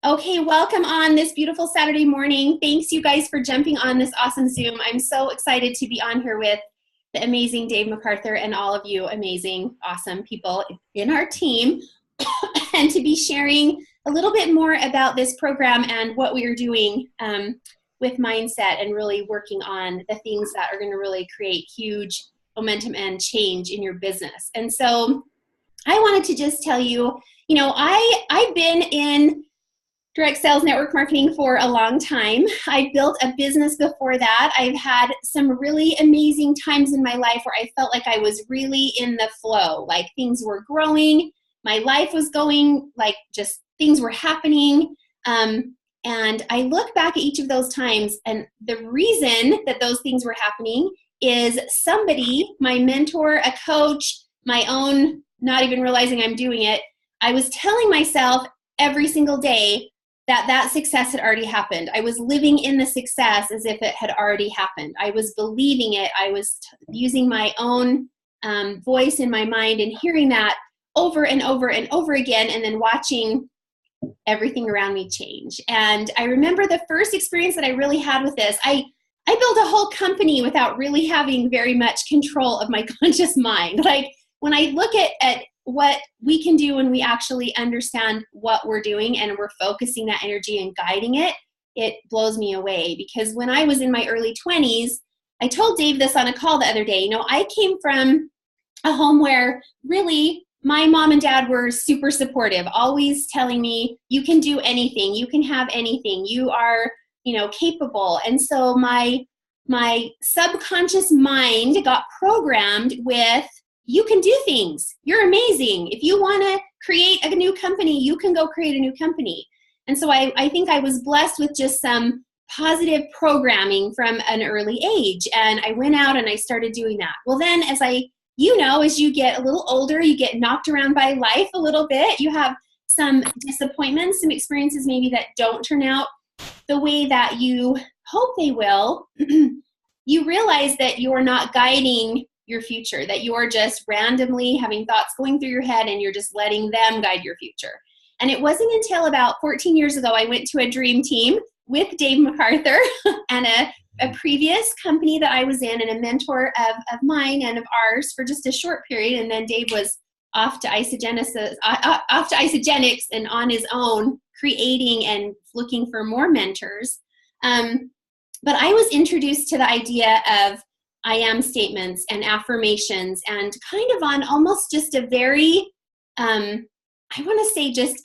Okay, welcome on this beautiful Saturday morning. Thanks you guys for jumping on this awesome Zoom. I'm so excited to be on here with the amazing Dave MacArthur and all of you amazing, awesome people in our team and to be sharing a little bit more about this program and what we are doing with mindset and really working on the things that are going to really create huge momentum and change in your business. And so I wanted to just tell you, I've been in direct sales network marketing for a long time. I built a business before that. I've had some really amazing times in my life where I felt like I was really in the flow, like things were growing, my life was going, like just things were happening. And I look back at each of those times, and the reason that those things were happening is somebody, my mentor, a coach, my own, not even realizing I'm doing it, I was telling myself every single day that success had already happened. I was living in the success as if it had already happened. I was believing it. I was using my own voice in my mind and hearing that over and over and over again, and then watching everything around me change. And I remember the first experience that I really had with this. I built a whole company without really having very much control of my conscious mind. Like when I look at what we can do when we actually understand what we're doing and we're focusing that energy and guiding it, it blows me away. Because when I was in my early 20s, I told Dave this on a call the other day, I came from a home where really my mom and dad were super supportive, always telling me, you can do anything, you can have anything, you are, capable. And so my subconscious mind got programmed with, you can do things. You're amazing. If you want to create a new company, you can go create a new company. And so I think I was blessed with just some positive programming from an early age. And I went out and I started doing that. Well, then as you get a little older, you get knocked around by life a little bit. You have some disappointments, some experiences maybe that don't turn out the way that you hope they will. You realize that you're not guiding your future, that you're just randomly having thoughts going through your head and you're just letting them guide your future. And it wasn't until about 14 years ago I went to a dream team with Dave MacArthur and a previous company that I was in, and a mentor of mine and of ours for just a short period. And then Dave was off to Isogenics and on his own creating and looking for more mentors. But I was introduced to the idea of I am statements and affirmations, and kind of on almost just a very, I want to say just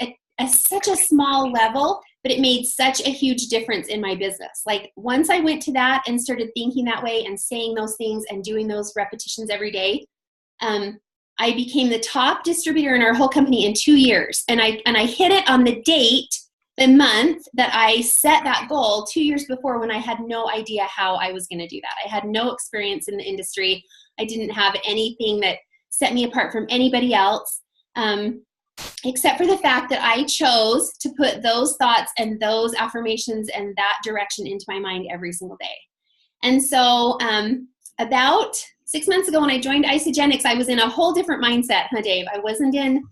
such a small level, but it made such a huge difference in my business. Like once I went to that and started thinking that way and saying those things and doing those repetitions every day, I became the top distributor in our whole company in 2 years. And I hit it on the date, the month that I set that goal 2 years before, when I had no idea how I was going to do that. I had no experience in the industry. I didn't have anything that set me apart from anybody else, except for the fact that I chose to put those thoughts and those affirmations and that direction into my mind every single day. And so about 6 months ago when I joined Isogenics, I was in a whole different mindset, Dave? I wasn't in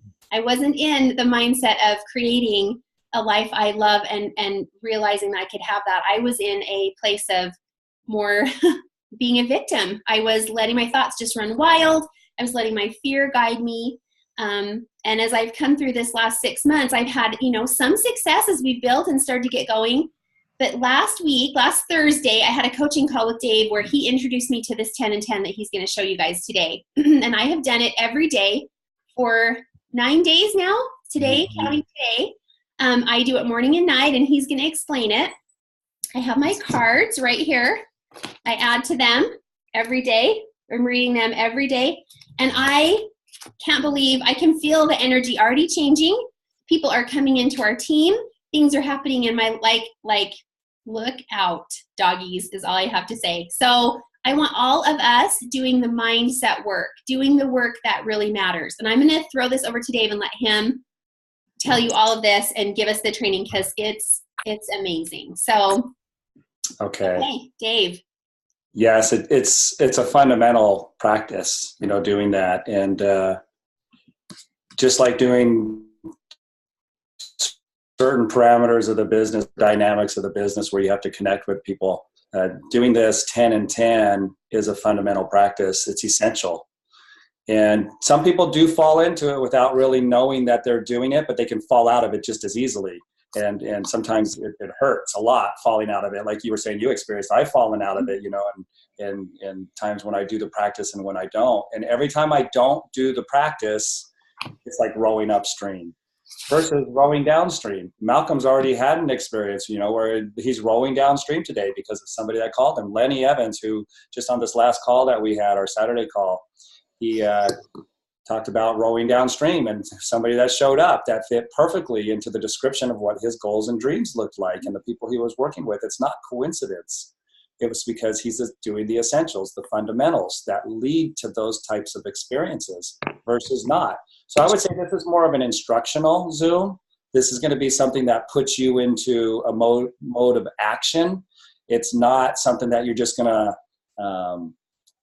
the mindset of creating a life I love and realizing that I could have that. I was in a place of more being a victim. I was letting my thoughts just run wild. I was letting my fear guide me. And as I've come through this last 6 months, I've had, some success as we built and started to get going. But last Thursday, I had a coaching call with Dave where he introduced me to this 10 and 10 that he's going to show you guys today. And I have done it every day for 9 days now, counting today. I do it morning and night, and he's going to explain it. I have my cards right here. I add to them every day. I'm reading them every day. And I can't believe, I can feel the energy already changing. People are coming into our team. Things are happening in my, like, look out, doggies, is all I have to say. So I want all of us doing the mindset work, doing the work that really matters. And I'm going to throw this over to Dave and let him tell you all of this and give us the training, because it's amazing. So, okay, Dave. Yes, it's a fundamental practice, doing that. And just like doing certain parameters of the business, dynamics of the business where you have to connect with people. Doing this 10 and 10 is a fundamental practice. It's essential. And some people do fall into it without really knowing that they're doing it, but they can fall out of it just as easily. And sometimes it hurts a lot falling out of it. Like you were saying, you experienced, I've fallen out of it, and times when I do the practice and when I don't. And every time I don't do the practice, it's like rowing upstream versus rowing downstream. Malcolm's already had an experience, where he's rowing downstream today because of somebody that called him. Lenny Evans, who just on this last call that we had, our Saturday call, he talked about rowing downstream, and somebody that showed up that fit perfectly into the description of what his goals and dreams looked like and the people he was working with. It's not coincidence. It was because he's doing the essentials, the fundamentals that lead to those types of experiences versus not. So I would say this is more of an instructional Zoom. This is going to be something that puts you into a mode of action. It's not something that you're just going to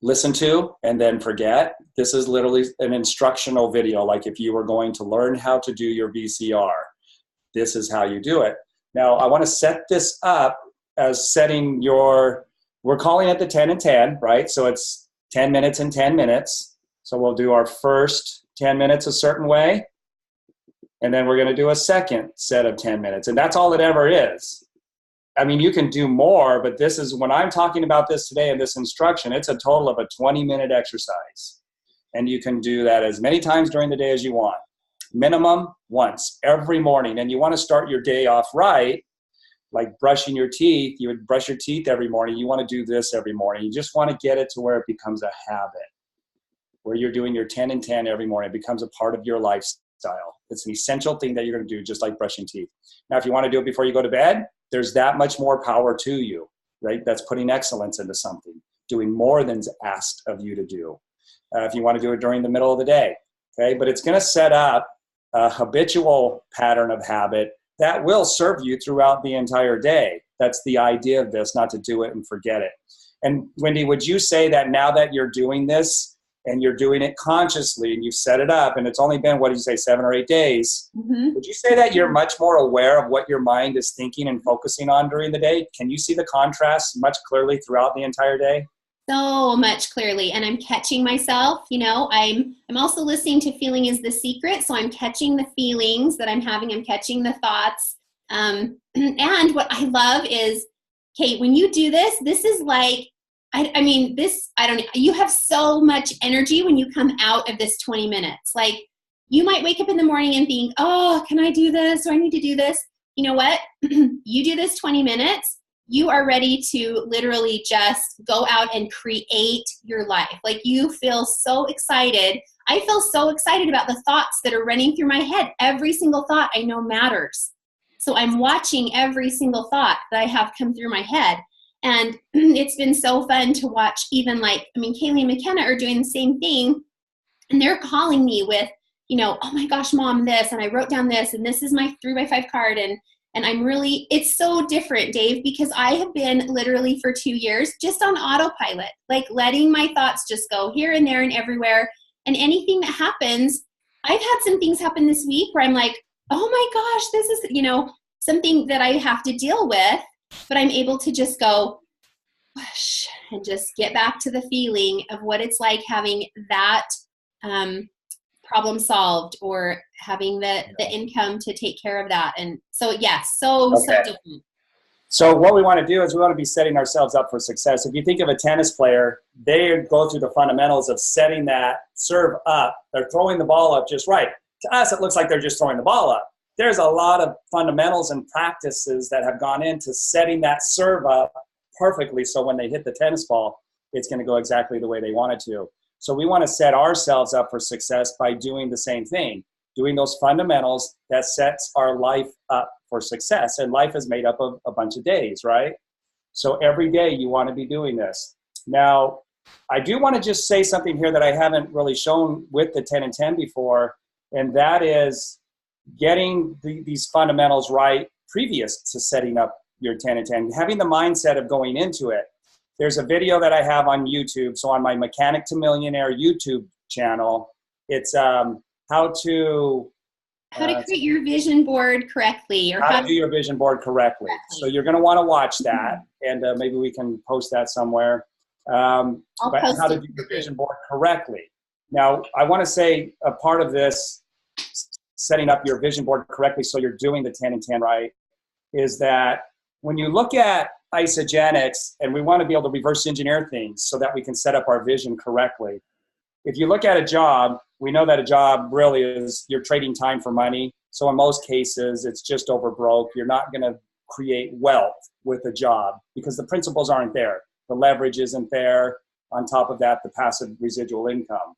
listen to and then forget. This is literally an instructional video. Like if you were going to learn how to do your VCR, this is how you do it. Now, I want to set this up as setting we're calling it the 10 and 10, right? So it's 10 minutes and 10 minutes. So we'll do our first 10 minutes a certain way, and then we're going to do a second set of 10 minutes. And that's all it ever is. I mean, you can do more, but this is, when I'm talking about this today in this instruction, it's a total of a 20-minute exercise. And you can do that as many times during the day as you want. Minimum once every morning. And you want to start your day off right, like brushing your teeth. You would brush your teeth every morning. You want to do this every morning. You just want to get it to where it becomes a habit, where you're doing your 10 and 10 every morning. It becomes a part of your lifestyle. It's an essential thing that you're going to do, just like brushing teeth. Now, if you want to do it before you go to bed, there's that much more power to you, right? That's putting excellence into something, doing more than's asked of you to do. If you want to do it during the middle of the day, okay? But it's going to set up a habitual pattern of habit that will serve you throughout the entire day. That's the idea of this, not to do it and forget it. And Wendy, would you say that now that you're doing this, and you're doing it consciously, and you've set it up, and it's only been, 7 or 8 days, would you say that you're much more aware of what your mind is thinking and focusing on during the day? Can you see the contrast much clearly throughout the entire day? So much clearly. And I'm catching myself, I'm also listening to Feeling is the Secret. So I'm catching the feelings that I'm having. I'm catching the thoughts. And what I love is, Kate, when you do this, this is like, you have so much energy when you come out of this 20 minutes. Like, you might wake up in the morning and think, oh, can I do this? Or I need to do this. You know what? You do this 20 minutes, you are ready to literally just go out and create your life. Like, you feel so excited. I feel so excited about the thoughts that are running through my head. Every single thought I know matters. So I'm watching every single thought that I have come through my head. And it's been so fun to watch. Even Kaylee and McKenna are doing the same thing. And they're calling me with, oh my gosh, Mom, this, and I wrote down this, and this is my 3x5 card. And I'm really, it's so different, Dave, because I have been literally for 2 years just on autopilot, like letting my thoughts just go here and there and everywhere. And anything that happens, I've had some things happen this week where I'm like, oh my gosh, this is, something that I have to deal with. But I'm able to just go, whoosh, and just get back to the feeling of what it's like having that problem solved, or having the income to take care of that. And so, yes, so different. So what we want to do is we want to be setting ourselves up for success. If you think of a tennis player, they go through the fundamentals of setting that serve up. They're throwing the ball up just right. To us, it looks like they're just throwing the ball up. There's a lot of fundamentals and practices that have gone into setting that serve up perfectly, so when they hit the tennis ball, it's going to go exactly the way they want it to. So we want to set ourselves up for success by doing the same thing, doing those fundamentals that sets our life up for success. And life is made up of a bunch of days, right? So every day you want to be doing this. Now, I do want to just say something here that I haven't really shown with the 10 and 10 before, and that is getting these fundamentals right previous to setting up your 10 and 10, having the mindset of going into it. There's a video that I have on YouTube. So on my Mechanic to Millionaire YouTube channel, it's how to How to create your vision board correctly, or how to do your vision board correctly. So you're going to want to watch that, and maybe we can post that somewhere. But how to do your vision board correctly. Now, I want to say a part of this, setting up your vision board correctly so you're doing the 10 and 10 right, is that when you look at isogenics, and we want to be able to reverse engineer things so that we can set up our vision correctly. If you look at a job, we know that a job really is, you're trading time for money. So in most cases, it's just over broke. You're not going to create wealth with a job because the principles aren't there. The leverage isn't there. On top of that, the passive residual income.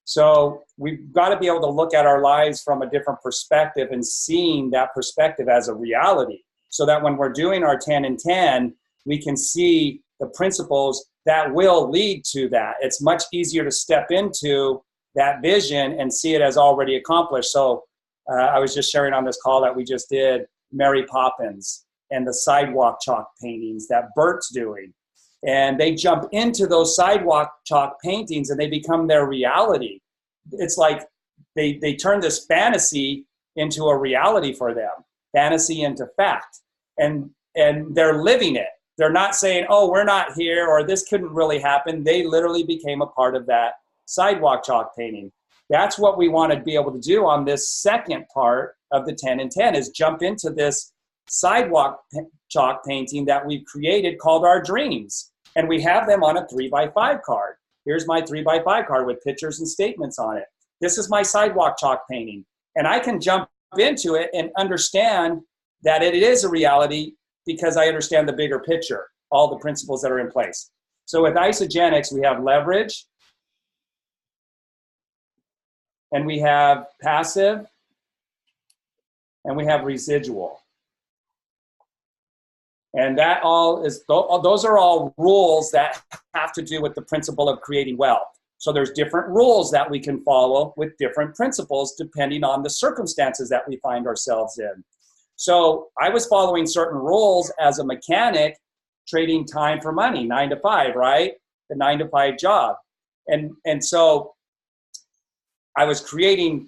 So we've got to be able to look at our lives from a different perspective and seeing that perspective as a reality, so that when we're doing our 10 and 10, we can see the principles that will lead to that. It's much easier to step into that vision and see it as already accomplished. So I was just sharing on this call that we just did, Mary Poppins and the sidewalk chalk paintings that Bert's doing. And they jump into those sidewalk chalk paintings and they become their reality. It's like they turn this fantasy into a reality for them, fantasy into fact. And they're living it. They're not saying, oh, we're not here, or this couldn't really happen. They literally became a part of that sidewalk chalk painting. That's what we want to be able to do on this second part of the 10 and 10, is jump into this sidewalk chalk painting that we've created called our dreams. And we have them on a 3x5 card. Here's my 3x5 card with pictures and statements on it. This is my sidewalk chalk painting. And I can jump into it and understand that it is a reality because I understand the bigger picture, all the principles that are in place. So with isogenics, we have leverage, and we have passive, and we have residual. And that all is, those are all rules that have to do with the principle of creating wealth. So there's different rules that we can follow with different principles depending on the circumstances that we find ourselves in. So I was following certain rules as a mechanic, trading time for money, 9 to 5, right? The 9 to 5 job. And so I was creating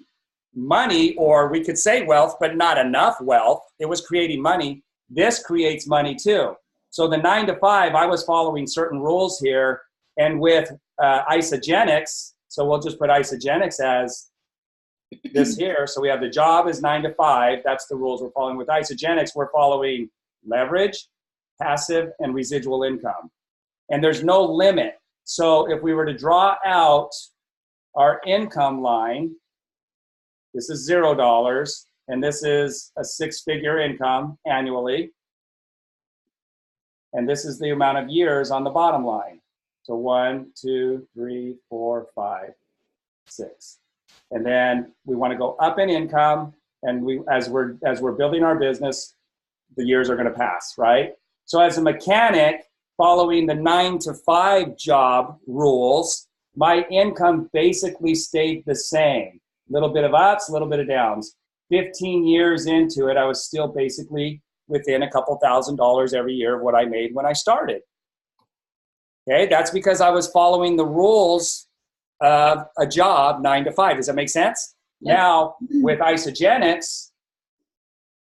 money, or we could say wealth, but not enough wealth. It was creating money. This creates money too. So the 9 to 5, I was following certain rules here. And with isogenics, so we'll just put isogenics as this here. So we have the job is 9 to 5. That's the rules we're following. With isogenics, we're following leverage, passive, and residual income. And there's no limit. So if we were to draw out our income line, this is $0, and this is a 6-figure income annually. And this is the amount of years on the bottom line. So 1, 2, 3, 4, 5, 6. And then we want to go up in income, and as we're building our business, the years are going to pass, right? So as a mechanic, following the 9 to 5 job rules, my income basically stayed the same. A little bit of ups, a little bit of downs. 15 years into it, I was still basically within a couple $1,000s every year of what I made when I started. Okay, that's because I was following the rules of a job 9 to 5. Does that make sense? Yeah. Now, with isogenics,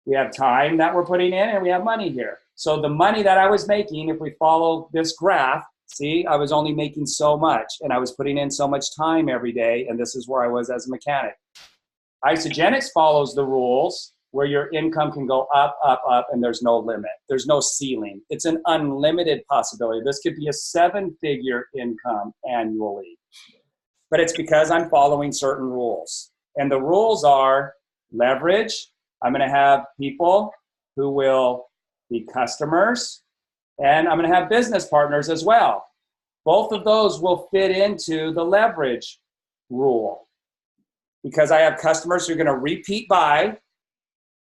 we have time that we're putting in and we have money here. So the money that I was making, if we follow this graph, see, I was only making so much and I was putting in so much time every day, and this is where I was as a mechanic. Isogenics follows the rules where your income can go up, up, up, and there's no limit. There's no ceiling. It's an unlimited possibility. This could be a 7-figure income annually. But it's because I'm following certain rules. And the rules are leverage. I'm going to have people who will be customers, and I'm going to have business partners as well. Both of those will fit into the leverage rule because I have customers who are going to repeat buy.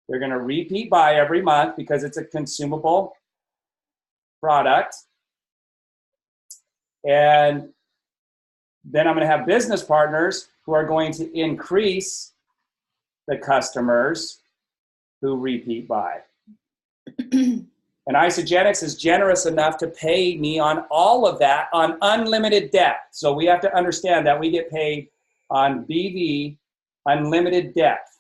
They're going to repeat buy every month because it's a consumable product. And then I'm going to have business partners who are going to increase the customers who repeat buy. And Isogenics is generous enough to pay me on all of that on unlimited depth. So we have to understand that we get paid on BV unlimited depth.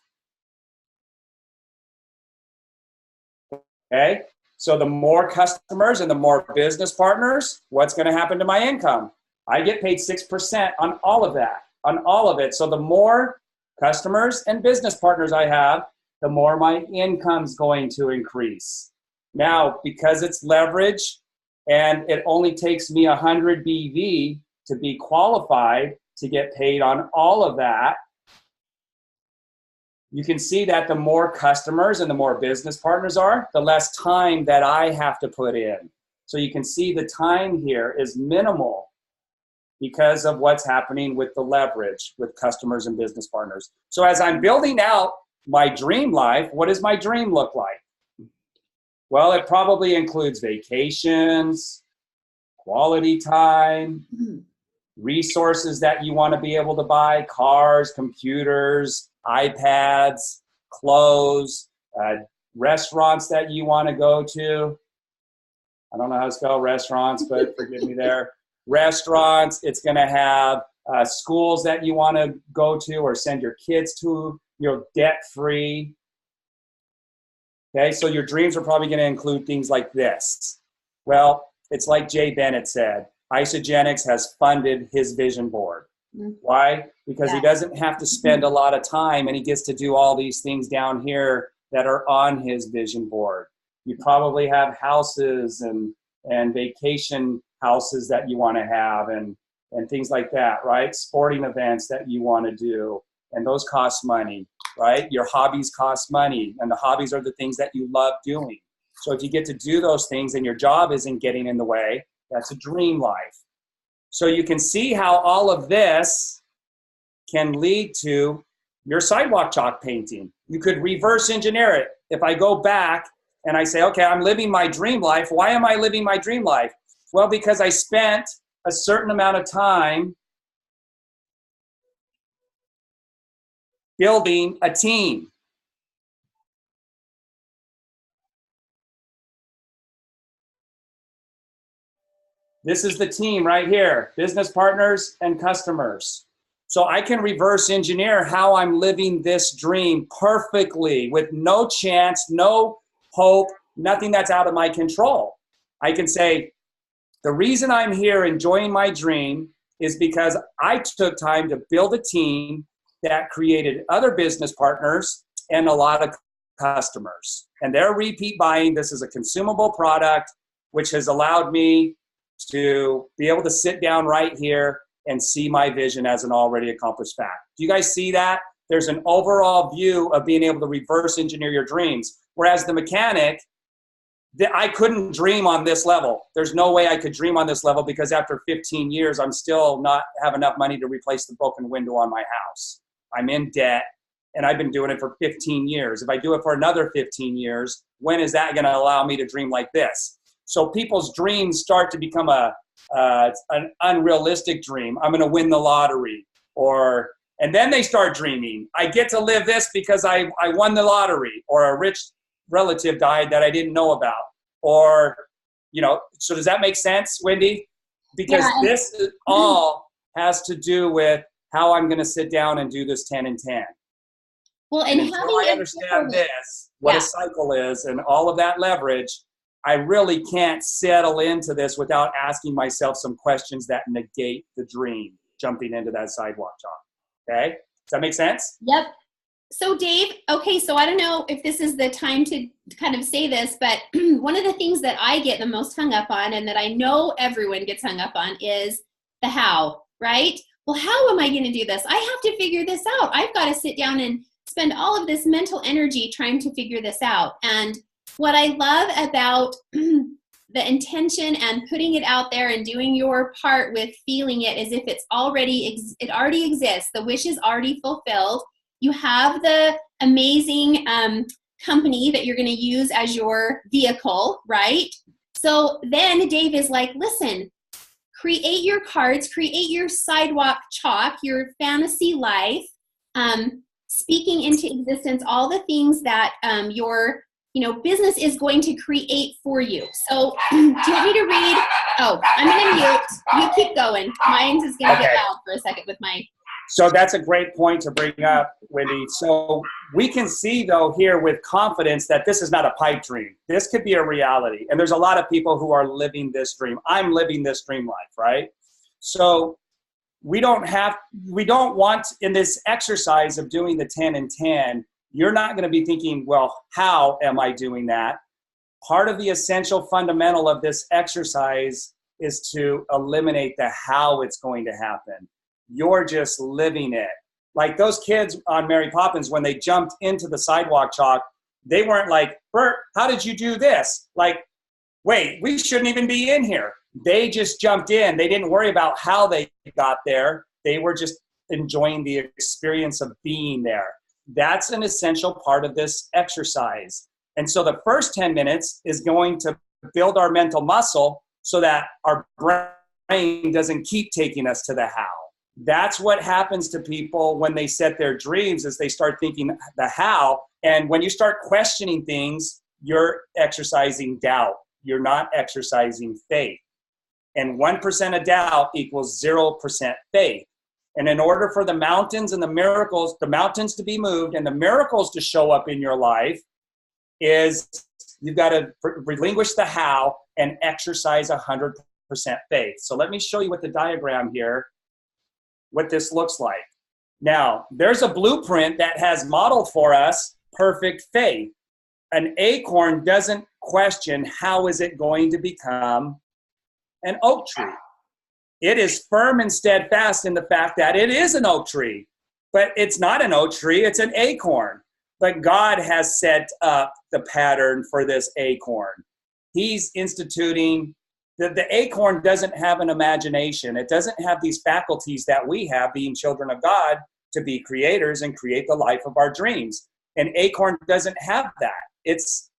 Okay? So the more customers and the more business partners, what's going to happen to my income? I get paid 6% on all of that, on all of it. So the more customers and business partners I have, the more my income's going to increase. Now, because it's leverage and it only takes me 100 BV to be qualified to get paid on all of that, you can see that the more customers and the more business partners are, the less time that I have to put in. So you can see the time here is minimal because of what's happening with the leverage with customers and business partners. So as I'm building out my dream life, what does my dream look like? Well, it probably includes vacations, quality time, resources that you want to be able to buy, cars, computers, iPads, clothes, restaurants that you want to go to. I don't know how to spell restaurants, but forgive me there. Restaurants, it's going to have schools that you want to go to or send your kids to, debt-free. Okay, so your dreams are probably going to include things like this. Well, it's like Jay Bennett said, Isogenics has funded his vision board. Why? Because he doesn't have to spend a lot of time and he gets to do all these things down here that are on his vision board. You probably have houses and vacation houses that you want to have and things like that, right? Sporting events that you want to do, and those cost money, right? Your hobbies cost money, and the hobbies are the things that you love doing. So if you get to do those things and your job isn't getting in the way, that's a dream life. So you can see how all of this can lead to your sidewalk chalk painting. You could reverse engineer it. If I go back and I say, okay, I'm living my dream life. Why am I living my dream life? Well, because I spent a certain amount of time building a team. This is the team right here, business partners and customers. So I can reverse engineer how I'm living this dream perfectly with no chance, no hope, nothing that's out of my control. I can say, the reason I'm here enjoying my dream is because I took time to build a team that created other business partners and a lot of customers. And they're repeat buying. This is a consumable product, which has allowed me to be able to sit down right here and see my vision as an already accomplished fact. Do you guys see that? There's an overall view of being able to reverse engineer your dreams. Whereas the mechanic, I couldn't dream on this level. There's no way I could dream on this level because after 15 years, I'm still not have enough money to replace the broken window on my house. I'm in debt, and I've been doing it for 15 years. If I do it for another 15 years, when is that going to allow me to dream like this? So people's dreams start to become an unrealistic dream. I'm going to win the lottery, and then they start dreaming. I get to live this because I won the lottery, or a rich relative died that I didn't know about, so does that make sense, Wendy? Because this all has to do with how I'm going to sit down and do this 10 and 10. Well, and until I understand this, what a cycle is and all of that leverage, I really can't settle into this without asking myself some questions that negate the dream, jumping into that sidewalk chalk. Okay? Does that make sense? Yep. So Dave, okay, so I don't know if this is the time to kind of say this, but one of the things that I get the most hung up on, and that I know everyone gets hung up on, is the how, right? Well, how am I going to do this? I have to figure this out. I've got to sit down and spend all of this mental energy trying to figure this out. And what I love about the intention and putting it out there and doing your part with feeling it as if it already exists. The wish is already fulfilled. You have the amazing company that you're going to use as your vehicle, right? So then Dave is like, listen, create your cards, create your sidewalk chalk, your fantasy life, speaking into existence all the things that your business is going to create for you. So do you want me to read? Oh, I'm going to mute. You keep going. Mine is going to get loud for a second with my So that's a great point to bring up, Wendy. So we can see, though, here with confidence that this is not a pipe dream. This could be a reality. And there's a lot of people who are living this dream. I'm living this dream life, right? So we don't want, in this exercise of doing the 10 and 10, you're not going to be thinking, well, how am I doing that? Part of the essential fundamental of this exercise is to eliminate the how it's going to happen. You're just living it. Like those kids on Mary Poppins, when they jumped into the sidewalk chalk, they weren't like, Bert, how did you do this? Like, wait, we shouldn't even be in here. They just jumped in. They didn't worry about how they got there. They were just enjoying the experience of being there. That's an essential part of this exercise. And so the first 10 minutes is going to build our mental muscle so that our brain doesn't keep taking us to the how. That's what happens to people when they set their dreams, is they start thinking the how. And when you start questioning things, you're exercising doubt. You're not exercising faith. And 1% of doubt equals 0% faith. And in order for the mountains and the miracles, the mountains to be moved and the miracles to show up in your life, is you've got to relinquish the how and exercise 100% faith. So let me show you with the diagram here what this looks like. Now, there's a blueprint that has modeled for us perfect faith. An acorn doesn't question how is it going to become an oak tree. It is firm and steadfast in the fact that it is an oak tree, but it's not an oak tree, it's an acorn. But God has set up the pattern for this acorn. He's instituting that the acorn doesn't have an imagination. It doesn't have these faculties that we have, being children of God, to be creators and create the life of our dreams. An acorn doesn't have that. It's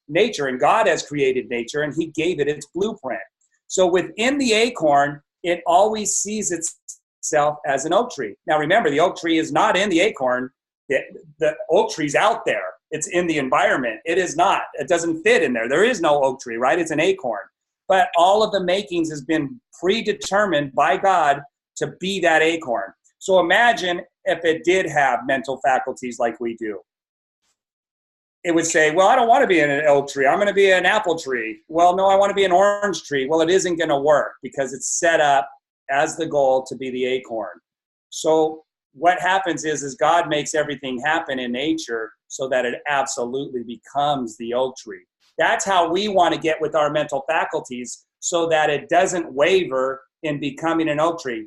nature, and God has created nature, and he gave it its blueprint. So within the acorn, it always sees itself as an oak tree. Now remember, the oak tree is not in the acorn. The oak tree's out there. It's in the environment. It is not. It doesn't fit in there. There is no oak tree, right? It's an acorn. But all of the makings has been predetermined by God to be that acorn. So imagine if it did have mental faculties like we do. It would say, well, I don't want to be an oak tree. I'm going to be an apple tree. Well, no, I want to be an orange tree. Well, it isn't going to work because it's set up as the goal to be the acorn. So what happens is God makes everything happen in nature so that it absolutely becomes the oak tree. That's how we want to get with our mental faculties, so that it doesn't waver in becoming an oak tree.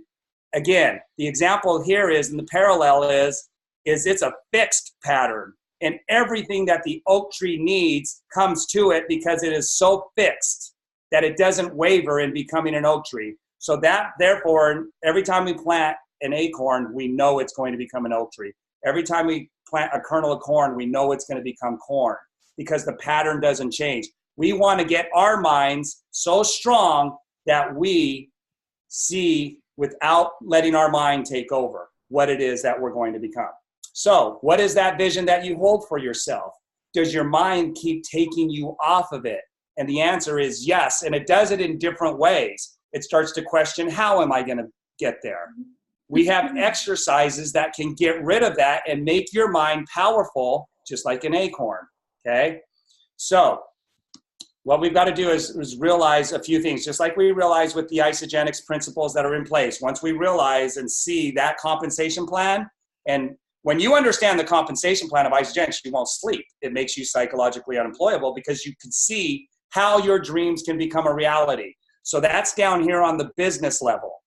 Again, the example here is, and the parallel is it's a fixed pattern. And everything that the oak tree needs comes to it because it is so fixed that it doesn't waver in becoming an oak tree. So that, therefore, every time we plant an acorn, we know it's going to become an oak tree. Every time we plant a kernel of corn, we know it's going to become corn because the pattern doesn't change. We want to get our minds so strong that we see without letting our mind take over what it is that we're going to become. So what is that vision that you hold for yourself? Does your mind keep taking you off of it? And the answer is yes, and it does it in different ways. It starts to question, how am I going to get there? We have exercises that can get rid of that and make your mind powerful, just like an acorn, okay? So what we've got to do is realize a few things, just like we realize with the isogenics principles that are in place. Once we realize and see that compensation plan, and when you understand the compensation plan of isogenics, you won't sleep. It makes you psychologically unemployable because you can see how your dreams can become a reality. So that's down here on the business level.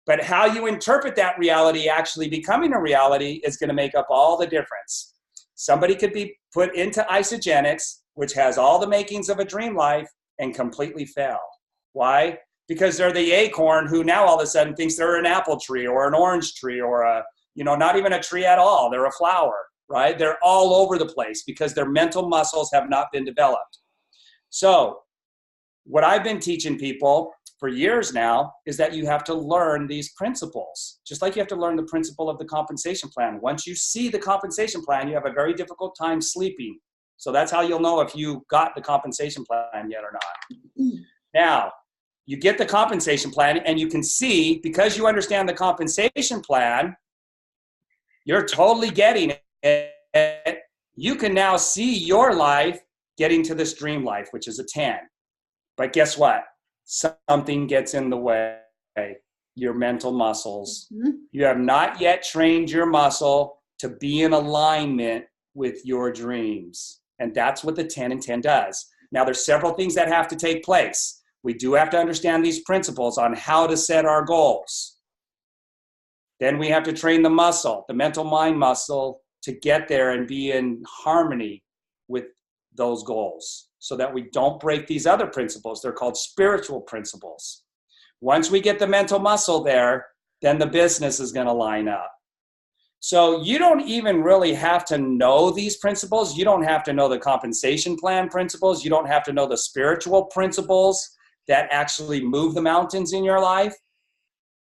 But how you interpret that reality actually becoming a reality is going to make up all the difference. Somebody could be put into isogenics, which has all the makings of a dream life, and completely fail. Why? Because they're the acorn who now all of a sudden thinks they're an apple tree or an orange tree or a, not even a tree at all. They're a flower, right? They're all over the place because their mental muscles have not been developed. So what I've been teaching people for years now is that you have to learn these principles, just like you have to learn the principle of the compensation plan. Once you see the compensation plan, you have a very difficult time sleeping. So that's how you'll know if you got the compensation plan yet or not. Now, you get the compensation plan, and you can see, because you understand the compensation plan, you're totally getting it. You can now see your life getting to this dream life, which is a 10. But guess what? Something gets in the way. Your mental muscles. Mm-hmm. You have not yet trained your muscle to be in alignment with your dreams. And that's what the 10 and 10 does. Now, there's several things that have to take place. We do have to understand these principles on how to set our goals. Then we have to train the muscle, the mental mind muscle, to get there and be in harmony with those goals so that we don't break these other principles. They're called spiritual principles. Once we get the mental muscle there, then the business is going to line up. So you don't even really have to know these principles. You don't have to know the compensation plan principles. You don't have to know the spiritual principles that actually move the mountains in your life,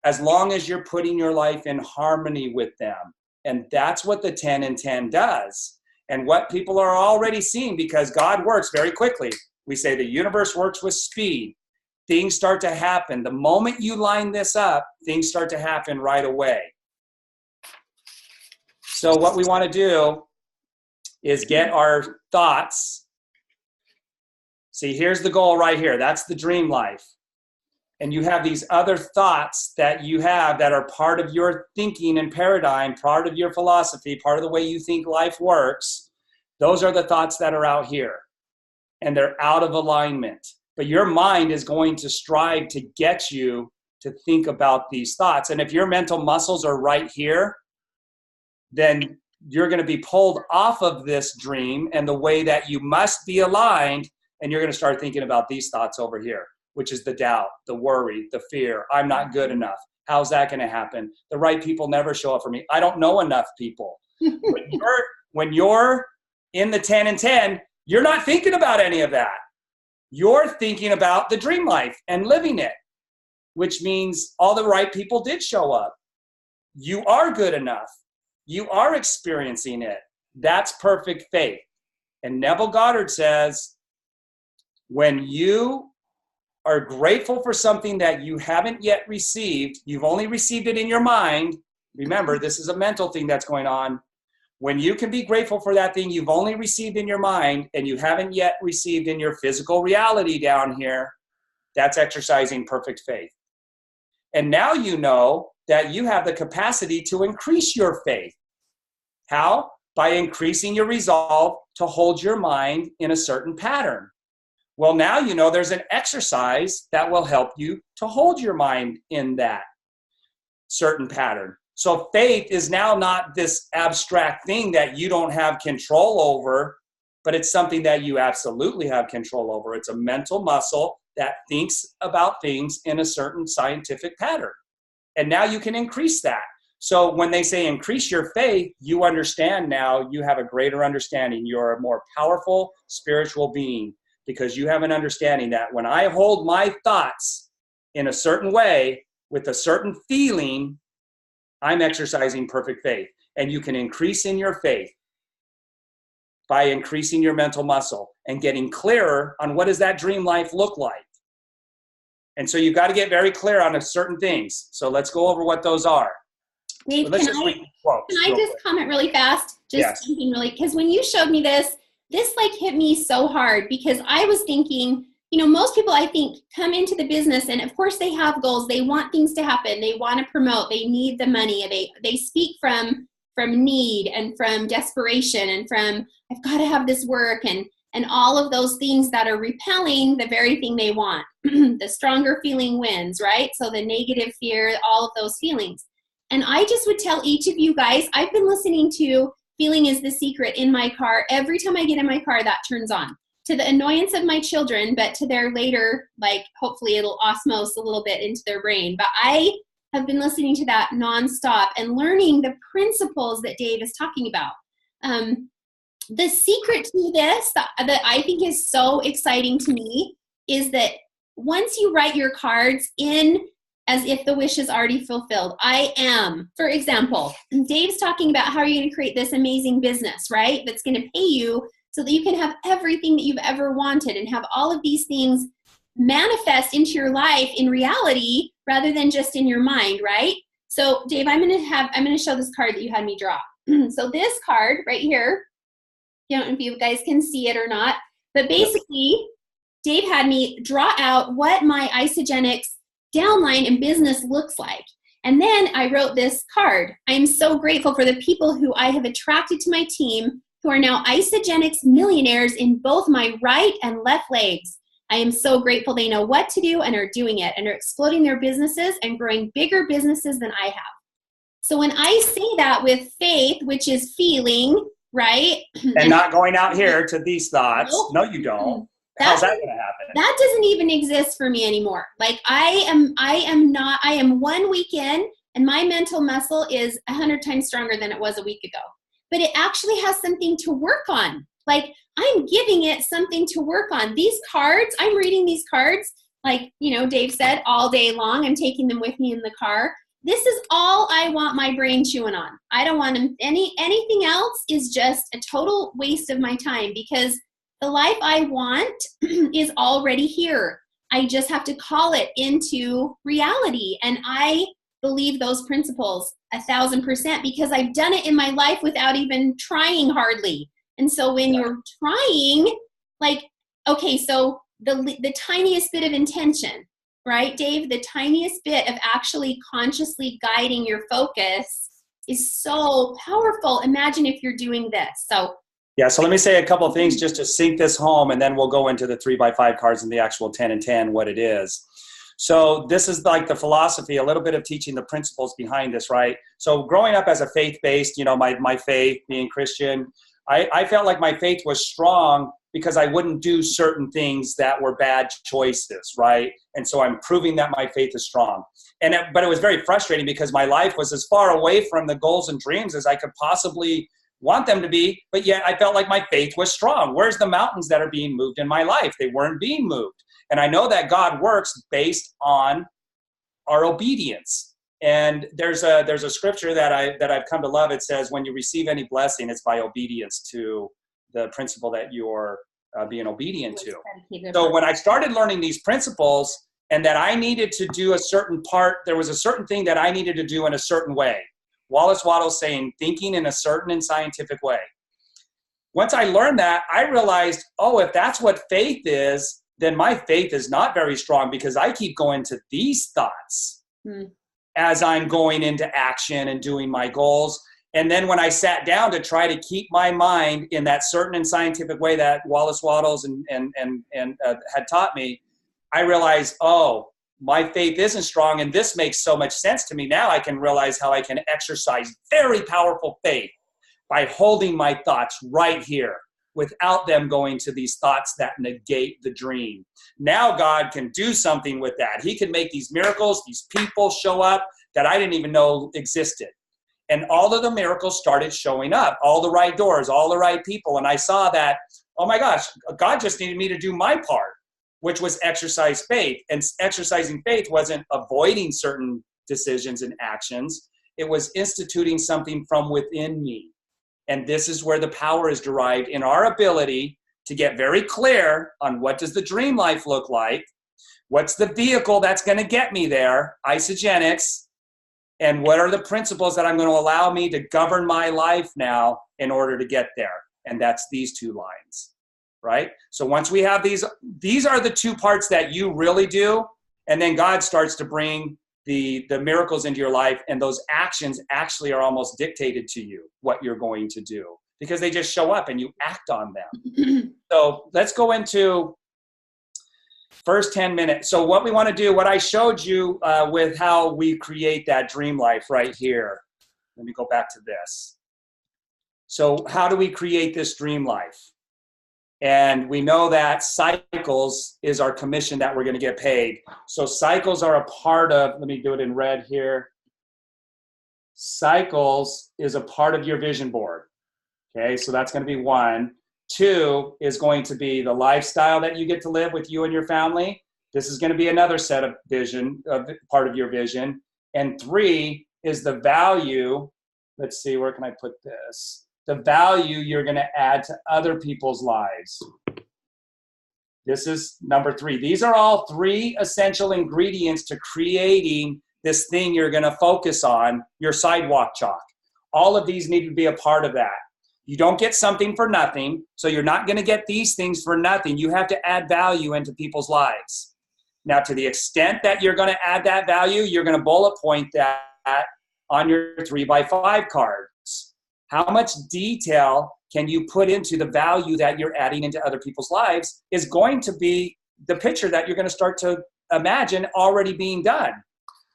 as long as you're putting your life in harmony with them. And that's what the 10 and 10 does. And what people are already seeing, because God works very quickly. We say the universe works with speed. Things start to happen. The moment you line this up, things start to happen right away. So what we want to do is get our thoughts. See, here's the goal right here. That's the dream life. And you have these other thoughts that you have that are part of your thinking and paradigm, part of your philosophy, part of the way you think life works. Those are the thoughts that are out here. And they're out of alignment. But your mind is going to strive to get you to think about these thoughts. And if your mental muscles are right here, then you're going to be pulled off of this dream and the way that you must be aligned, and you're going to start thinking about these thoughts over here, which is the doubt, the worry, the fear. I'm not good enough. How's that going to happen? The right people never show up for me. I don't know enough people. When you're in the 10 and 10, you're not thinking about any of that. You're thinking about the dream life and living it, which means all the right people did show up. You are good enough. You are experiencing it. That's perfect faith. And Neville Goddard says, when you are grateful for something that you haven't yet received, you've only received it in your mind. Remember, this is a mental thing that's going on. When you can be grateful for that thing you've only received in your mind and you haven't yet received in your physical reality down here, that's exercising perfect faith. And now you know that you have the capacity to increase your faith. How? By increasing your resolve to hold your mind in a certain pattern. Well, now you know there's an exercise that will help you to hold your mind in that certain pattern. So faith is now not this abstract thing that you don't have control over, but it's something that you absolutely have control over. It's a mental muscle that thinks about things in a certain scientific pattern. And now you can increase that. So when they say increase your faith, you understand now, you have a greater understanding. You're a more powerful spiritual being because you have an understanding that when I hold my thoughts in a certain way with a certain feeling, I'm exercising perfect faith. And you can increase in your faith by increasing your mental muscle and getting clearer on what does that dream life look like. And so you've got to get very clear on certain things. So let's go over what those are. Dave, can I just comment really fast? Yes. Thinking really, because when you showed me this like hit me so hard because I was thinking, you know, most people I think come into the business and of course they have goals. They want things to happen. They want to promote. They need the money. They speak from need and from desperation and from I've got to have this work and all of those things that are repelling the very thing they want. The stronger feeling wins, right? So the negative fear, all of those feelings. And I just would tell each of you guys, I've been listening to Feeling is the Secret in my car. Every time I get in my car, that turns on. To the annoyance of my children, but to their later, like hopefully it'll osmose a little bit into their brain. But I have been listening to that nonstop and learning the principles that Dave is talking about. The secret to this that I think is so exciting to me is that once you write your cards in as if the wish is already fulfilled. I am, for example, Dave's talking about how you're going to create this amazing business, right? That's going to pay you so that you can have everything that you've ever wanted and have all of these things manifest into your life in reality rather than just in your mind, right? So Dave, I'm going to show this card that you had me draw. So this card right here, I don't know if you guys can see it or not, but basically Dave had me draw out what my Isogenics downline in business looks like. And then I wrote this card. I am so grateful for the people who I have attracted to my team who are now Isogenics millionaires in both my right and left legs. I am so grateful they know what to do and are doing it and are exploding their businesses and growing bigger businesses than I have. So when I say that with faith, which is feeling, right? And not going out here to these thoughts. Nope. No, you don't. How's that going to happen? That doesn't even exist for me anymore. Like I am 1 week in and my mental muscle is 100 times stronger than it was a week ago. But it actually has something to work on. Like I'm giving it something to work on. These cards, I'm reading these cards, like, you know, Dave said, all day long. I'm taking them with me in the car. This is all I want my brain chewing on. I don't want anything else is just a total waste of my time because the life I want is already here. I just have to call it into reality. And I believe those principles 1,000% because I've done it in my life without even trying hardly. And so when you're trying, like, okay, so the tiniest bit of intention, right, Dave? The tiniest bit of actually consciously guiding your focus is so powerful. Imagine if you're doing this. So let me say a couple of things just to sink this home, and then we'll go into the 3x5 cards and the actual 10 and 10, what it is. So this is like the philosophy, a little bit of teaching the principles behind this, right? So growing up as a faith-based, you know, my faith, being Christian, I felt like my faith was strong because I wouldn't do certain things that were bad choices, right? And so I'm proving that my faith is strong. But it was very frustrating because my life was as far away from the goals and dreams as I could possibly want them to be, but yet I felt like my faith was strong. Where's the mountains that are being moved in my life? They weren't being moved. And I know that God works based on our obedience. And there's a scripture that I've come to love. It says, when you receive any blessing, it's by obedience to the principle that you're being obedient to. So when I started learning these principles and that I needed to do a certain part, there was a certain thing that I needed to do in a certain way. Wallace Wattles saying, thinking in a certain and scientific way. Once I learned that, I realized, if that's what faith is, then my faith is not very strong because I keep going to these thoughts as I'm going into action and doing my goals. And then when I sat down to try to keep my mind in that certain and scientific way that Wallace Wattles had taught me, I realized, my faith isn't strong, and this makes so much sense to me. Now I can realize how I can exercise very powerful faith by holding my thoughts right here without them going to these thoughts that negate the dream. Now God can do something with that. He can make these miracles, these people show up that I didn't even know existed. And all of the miracles started showing up, all the right doors, all the right people. And I saw that, oh my gosh, God just needed me to do my part, which was exercise faith. And exercising faith wasn't avoiding certain decisions and actions. It was instituting something from within me. And this is where the power is derived in our ability to get very clear on what does the dream life look like, what's the vehicle that's going to get me there, Isogenics, and what are the principles that I'm going to allow me to govern my life now in order to get there. And that's these two lines. Right? So once we have these are the two parts that you really do. And then God starts to bring the miracles into your life. And those actions actually are almost dictated to you, what you're going to do, because they just show up and you act on them. So let's go into first 10 minutes. So what we want to do, what I showed you with how we create that dream life right here. Let me go back to this. So how do we create this dream life? And we know that cycles is our commission that we're going to get paid. So cycles are a part of, let me do it in red here. Cycles is a part of your vision board. Okay, so that's going to be 1. 2 is going to be the lifestyle that you get to live with you and your family. This is going to be another set of vision, part of your vision. And 3 is the value. Let's see, where can I put this? The value you're going to add to other people's lives. This is number 3. These are all 3 essential ingredients to creating this thing you're going to focus on, your sidewalk chalk. All of these need to be a part of that. You don't get something for nothing, so you're not going to get these things for nothing. You have to add value into people's lives. Now, to the extent that you're going to add that value, you're going to bullet point that on your 3x5 cards. How much detail can you put into the value that you're adding into other people's lives is going to be the picture that you're going to start to imagine already being done.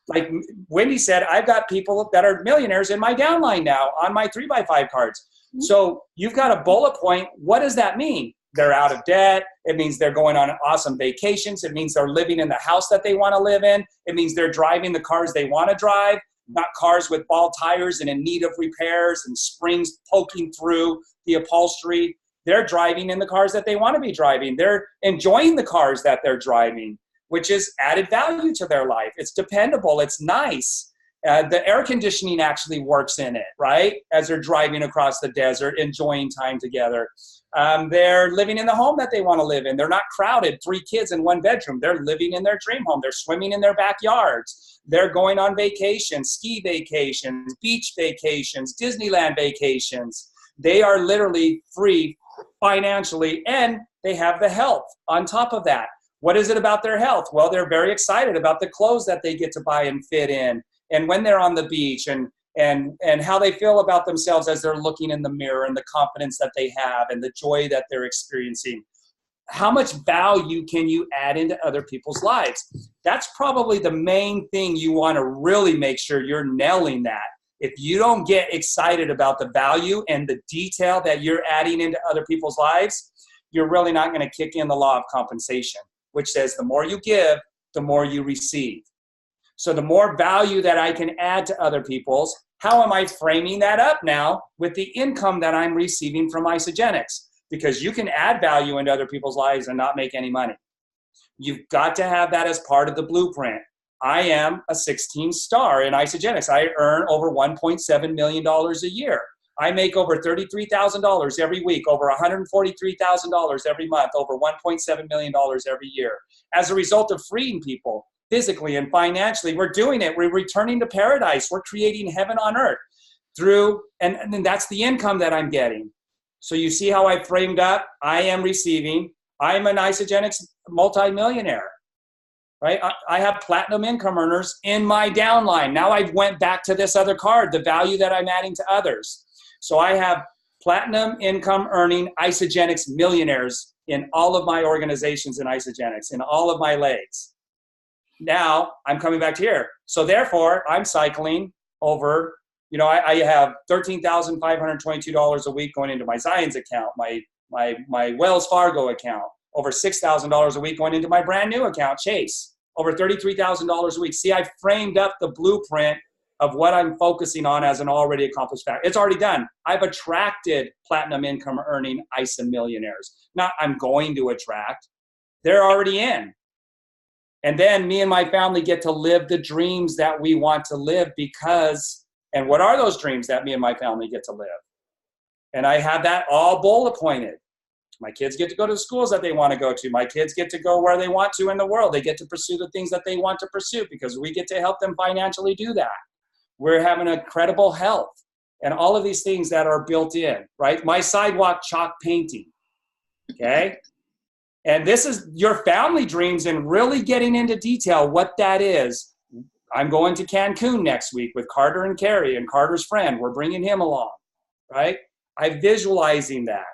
Like Wendy said, I've got people that are millionaires in my downline now on my 3x5 cards. So you've got a bullet point. What does that mean? They're out of debt. It means they're going on awesome vacations. It means they're living in the house that they want to live in. It means they're driving the cars they want to drive, not cars with bald tires and in need of repairs and springs poking through the upholstery. They're driving in the cars that they want to be driving. They're enjoying the cars that they're driving, which is added value to their life. It's dependable. It's nice. The air conditioning actually works in it, right? As they're driving across the desert, enjoying time together. They're living in the home that they want to live in. They're not crowded, 3 kids in 1 bedroom. They're living in their dream home. They're swimming in their backyards. They're going on vacations, ski vacations, beach vacations, Disneyland vacations. They are literally free financially, and they have the health on top of that. What is it about their health? Well, they're very excited about the clothes that they get to buy and fit in, and when they're on the beach, and how they feel about themselves as they're looking in the mirror, and the confidence that they have and the joy that they're experiencing. How much value can you add into other people's lives? That's probably the main thing you want to really make sure you're nailing that. If you don't get excited about the value and the detail that you're adding into other people's lives, you're really not going to kick in the law of compensation, which says the more you give, the more you receive. So the more value that I can add to other people's, how am I framing that up now with the income that I'm receiving from Isagenix? Because you can add value into other people's lives and not make any money. You've got to have that as part of the blueprint. I am a 16 star in Isagenix. I earn over $1.7 million a year. I make over $33,000 every week, over $143,000 every month, over $1.7 million every year. As a result of freeing people physically and financially, we're doing it. We're returning to paradise. We're creating heaven on earth through, and that's the income that I'm getting. So you see how I framed up? I am receiving. I'm an Isagenix multimillionaire, right? I have platinum income earners in my downline. Now I've went back to this other card, the value that I'm adding to others. So I have platinum income earning Isagenix millionaires in all of my organizations in Isagenix, in all of my legs. Now I'm coming back to here. So therefore, I'm cycling over, I have $13,522 a week going into my Zions account, my Wells Fargo account, over $6,000 a week going into my brand new account, Chase, over $33,000 a week. See, I framed up the blueprint of what I'm focusing on as an already accomplished fact. It's already done. I've attracted platinum income earning ISA millionaires. Not I'm going to attract. They're already in. And then me and my family get to live the dreams that we want to live because, and what are those dreams that me and my family get to live? And I have that all bullet pointed. My kids get to go to the schools that they want to go to. My kids get to go where they want to in the world. They get to pursue the things that they want to pursue because we get to help them financially do that. We're having incredible health and all of these things that are built in, right? My sidewalk chalk painting, okay? And this is your family dreams and really getting into detail what that is. I'm going to Cancun next week with Carter and Carrie and Carter's friend. We're bringing him along, right? I'm visualizing that.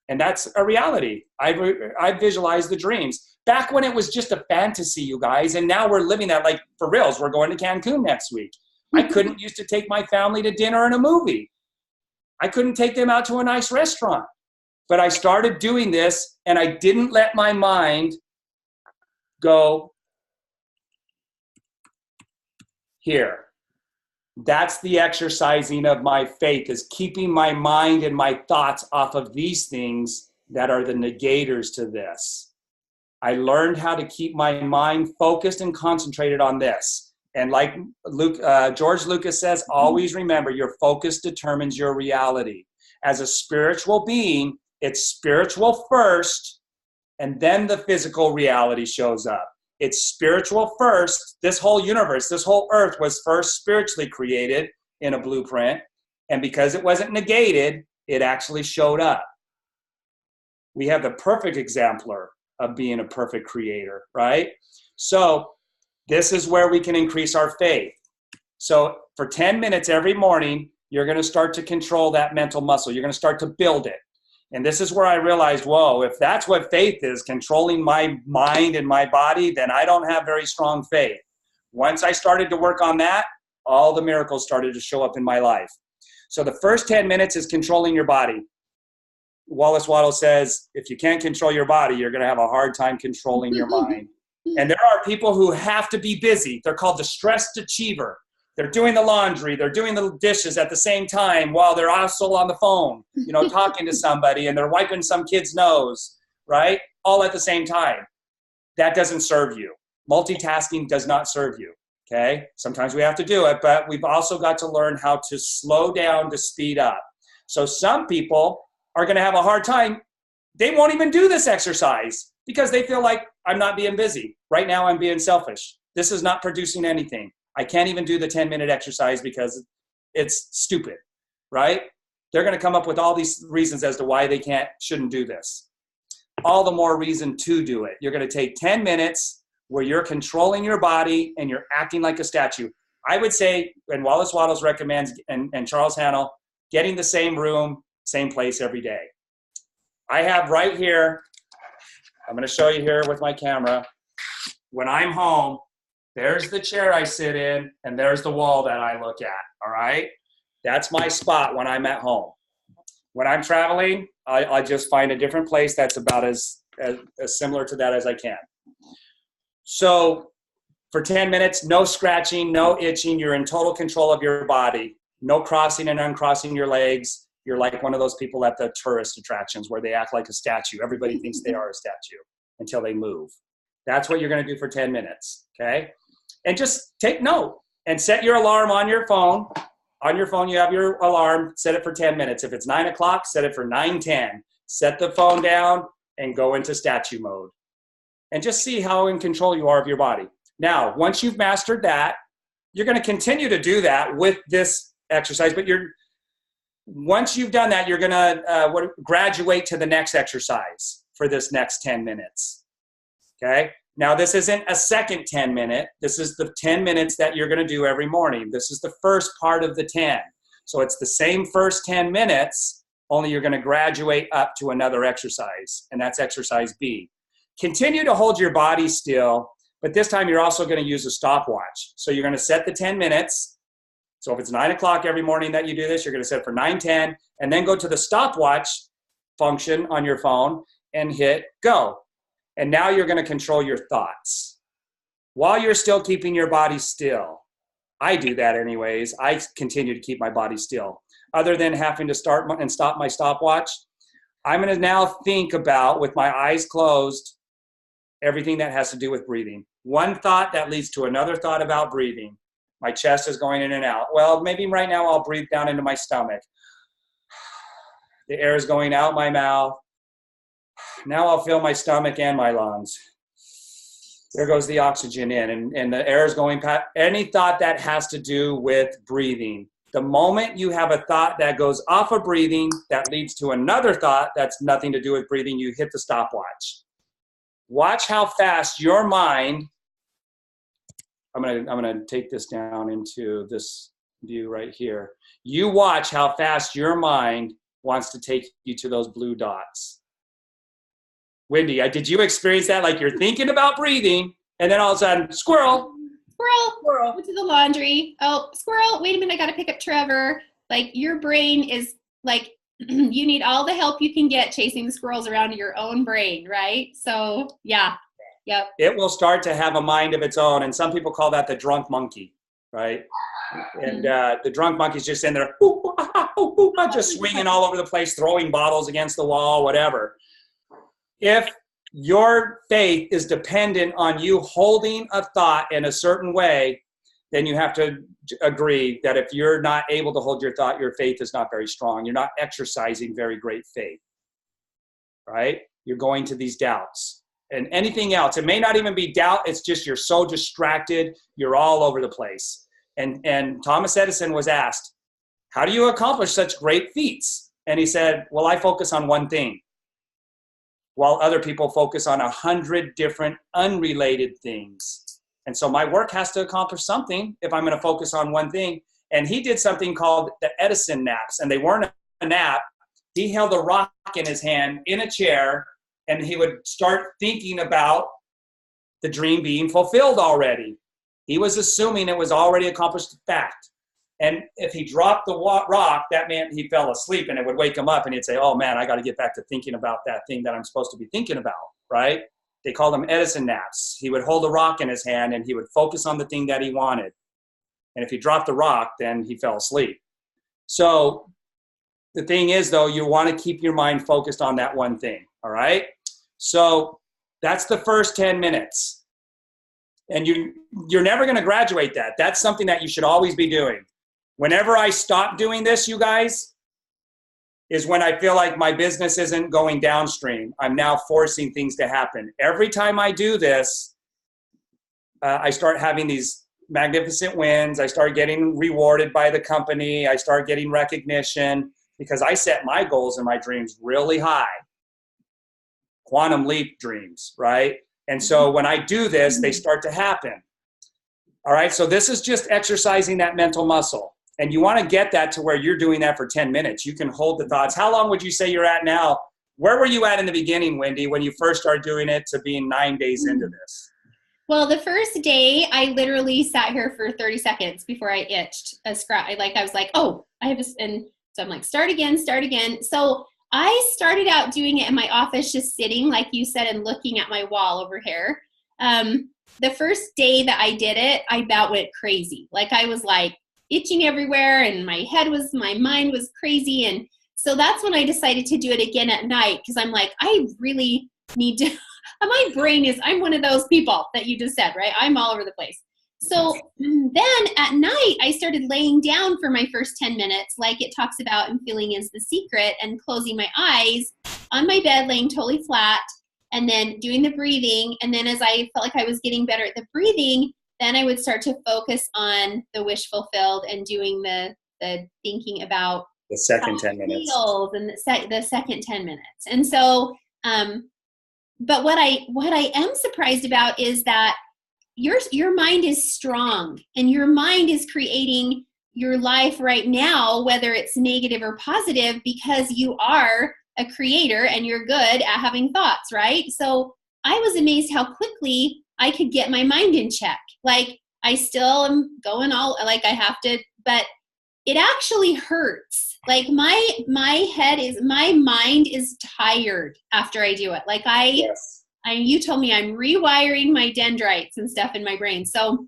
And that's a reality. I visualized the dreams. Back when it was just a fantasy, you guys, and now we're living that like for reals. We're going to Cancun next week. I couldn't used to take my family to dinner and a movie. I couldn't take them out to a nice restaurant. But I started doing this, and I didn't let my mind go here. That's the exercising of my faith, is keeping my mind and my thoughts off of these things that are the negators to this. I learned how to keep my mind focused and concentrated on this. And like George Lucas says, always remember your focus determines your reality. As a spiritual being, it's spiritual first, and then the physical reality shows up. It's spiritual first. This whole universe, this whole earth was first spiritually created in a blueprint. And because it wasn't negated, it actually showed up. We have the perfect exemplar of being a perfect creator, right? So this is where we can increase our faith. So for 10 minutes every morning, you're going to start to control that mental muscle. You're going to start to build it. And this is where I realized, whoa, if that's what faith is, controlling my mind and my body, then I don't have very strong faith. Once I started to work on that, all the miracles started to show up in my life. So the first 10 minutes is controlling your body. Wallace Waddle says, if you can't control your body, you're going to have a hard time controlling your mind. And there are people who have to be busy. They're called the stressed achiever. They're doing the laundry, they're doing the dishes at the same time while they're also on the phone, talking to somebody, and they're wiping some kid's nose, right? All at the same time. That doesn't serve you. Multitasking does not serve you, okay? Sometimes we have to do it, but we've also got to learn how to slow down to speed up. So some people are going to have a hard time. They won't even do this exercise because they feel like, I'm not being busy. Right now I'm being selfish. This is not producing anything. I can't even do the 10-minute exercise because it's stupid, right? They're going to come up with all these reasons as to why they shouldn't do this. All the more reason to do it. You're going to take 10 minutes where you're controlling your body and you're acting like a statue. I would say, and Wallace Waddles recommends, and Charles Hannell, getting the same room, same place every day. I have right here, I'm going to show you here with my camera. When I'm home, there's the chair I sit in, and there's the wall that I look at, all right? That's my spot when I'm at home. When I'm traveling, I just find a different place that's about as similar to that as I can. So for 10 minutes, no scratching, no itching. You're in total control of your body. No crossing and uncrossing your legs. You're like one of those people at the tourist attractions where they act like a statue. Everybody thinks they are a statue until they move. That's what you're going to do for 10 minutes, okay? And just take note and set your alarm on your phone. On your phone, you have your alarm. Set it for 10 minutes. If it's 9 o'clock, set it for 9:10. Set the phone down and go into statue mode. And just see how in control you are of your body. Now, once you've mastered that, you're going to continue to do that with this exercise. But once you've done that, you're going to graduate to the next exercise for this next 10 minutes. Okay? Now, this isn't a second 10-minute. This is the 10 minutes that you're going to do every morning. This is the first part of the 10. So it's the same first 10 minutes, only you're going to graduate up to another exercise, and that's exercise B. Continue to hold your body still, but this time you're also going to use a stopwatch. So you're going to set the 10 minutes. So if it's 9 o'clock every morning that you do this, you're going to set it for 9:10, and then go to the stopwatch function on your phone and hit go. And now you're going to control your thoughts while you're still keeping your body still. I do that anyways. I continue to keep my body still. Other than having to start and stop my stopwatch, I'm going to now think about, with my eyes closed, everything that has to do with breathing. One thought that leads to another thought about breathing. My chest is going in and out. Well, maybe right now I'll breathe down into my stomach. The air is going out my mouth. Now I'll fill my stomach and my lungs. There goes the oxygen in, and the air is going past. Any thought that has to do with breathing. The moment you have a thought that goes off of breathing, that leads to another thought that's nothing to do with breathing, you hit the stopwatch. Watch how fast your mind, I'm gonna take this down into this view right here. You watch how fast your mind wants to take you to those blue dots. Wendy, did you experience that? Like you're thinking about breathing, and then all of a sudden, squirrel. Went to the laundry. Oh, squirrel. Wait a minute. I got to pick up Trevor. Like your brain is like, you need all the help you can get chasing the squirrels around your own brain, right? So yeah. Yep. It will start to have a mind of its own. And some people call that the drunk monkey, right? And the drunk monkey's just in there, just swinging all over the place, throwing bottles against the wall, whatever. If your faith is dependent on you holding a thought in a certain way, then you have to agree that if you're not able to hold your thought, your faith is not very strong. You're not exercising very great faith, right? you're going to these doubts. And anything else, it may not even be doubt, it's just you're so distracted, you're all over the place. And Thomas Edison was asked, how do you accomplish such great feats? And he said, well, I focus on one thing, while other people focus on 100 different unrelated things. And so my work has to accomplish something if I'm going to focus on one thing. And he did something called the Edison naps, and they weren't a nap. He held a rock in his hand in a chair, and he would start thinking about the dream being fulfilled already. He was assuming it was already accomplished fact. And if he dropped the rock, that meant he fell asleep, and it would wake him up, and he'd say, oh man, I got to get back to thinking about that thing that I'm supposed to be thinking about, right? They called them Edison naps. He would hold a rock in his hand, and he would focus on the thing that he wanted. And if he dropped the rock, then he fell asleep. So the thing is, though, you want to keep your mind focused on that one thing, all right? So that's the first 10 minutes. And you're never going to graduate that. That's something that you should always be doing. Whenever I stop doing this, you guys, is when I feel like my business isn't going downstream. I'm now forcing things to happen. Every time I do this, I start having these magnificent wins. I start getting rewarded by the company. I start getting recognition because I set my goals and my dreams really high. Quantum leap dreams, right? And so when I do this, they start to happen. All right, so this is just exercising that mental muscle. And you want to get that to where you're doing that for 10 minutes. You can hold the thoughts. How long would you say you're at now? Where were you at in the beginning, Wendy, when you first started doing it to being 9 days into this? Well, the first day, I literally sat here for 30 seconds before I itched a scratch. I was like, oh, I have this. And so I'm like, start again. So I started out doing it in my office, just sitting, like you said, and looking at my wall over here. The first day that I did it, I about went crazy. Like I was like itching everywhere, and my mind was crazy. And so that's when I decided to do it again at night, because I'm like, I really need to, my brain is, I'm one of those people that you just said, right? I'm all over the place. So then at night, I started laying down for my first 10 minutes, like it talks about in Feeling is the Secret, and closing my eyes on my bed, laying totally flat, and then doing the breathing. And then as I felt like I was getting better at the breathing, then I would start to focus on the wish fulfilled and doing the thinking about the second 10 minutes and the second 10 minutes. And so, but what I am surprised about is that your mind is strong, and your mind is creating your life right now, whether it's negative or positive, because you are a creator and you're good at having thoughts, right? So I was amazed how quickly I could get my mind in check. Like I still am going all, like I have to, but it actually hurts. Like my mind is tired after I do it. Like you told me I'm rewiring my dendrites and stuff in my brain. So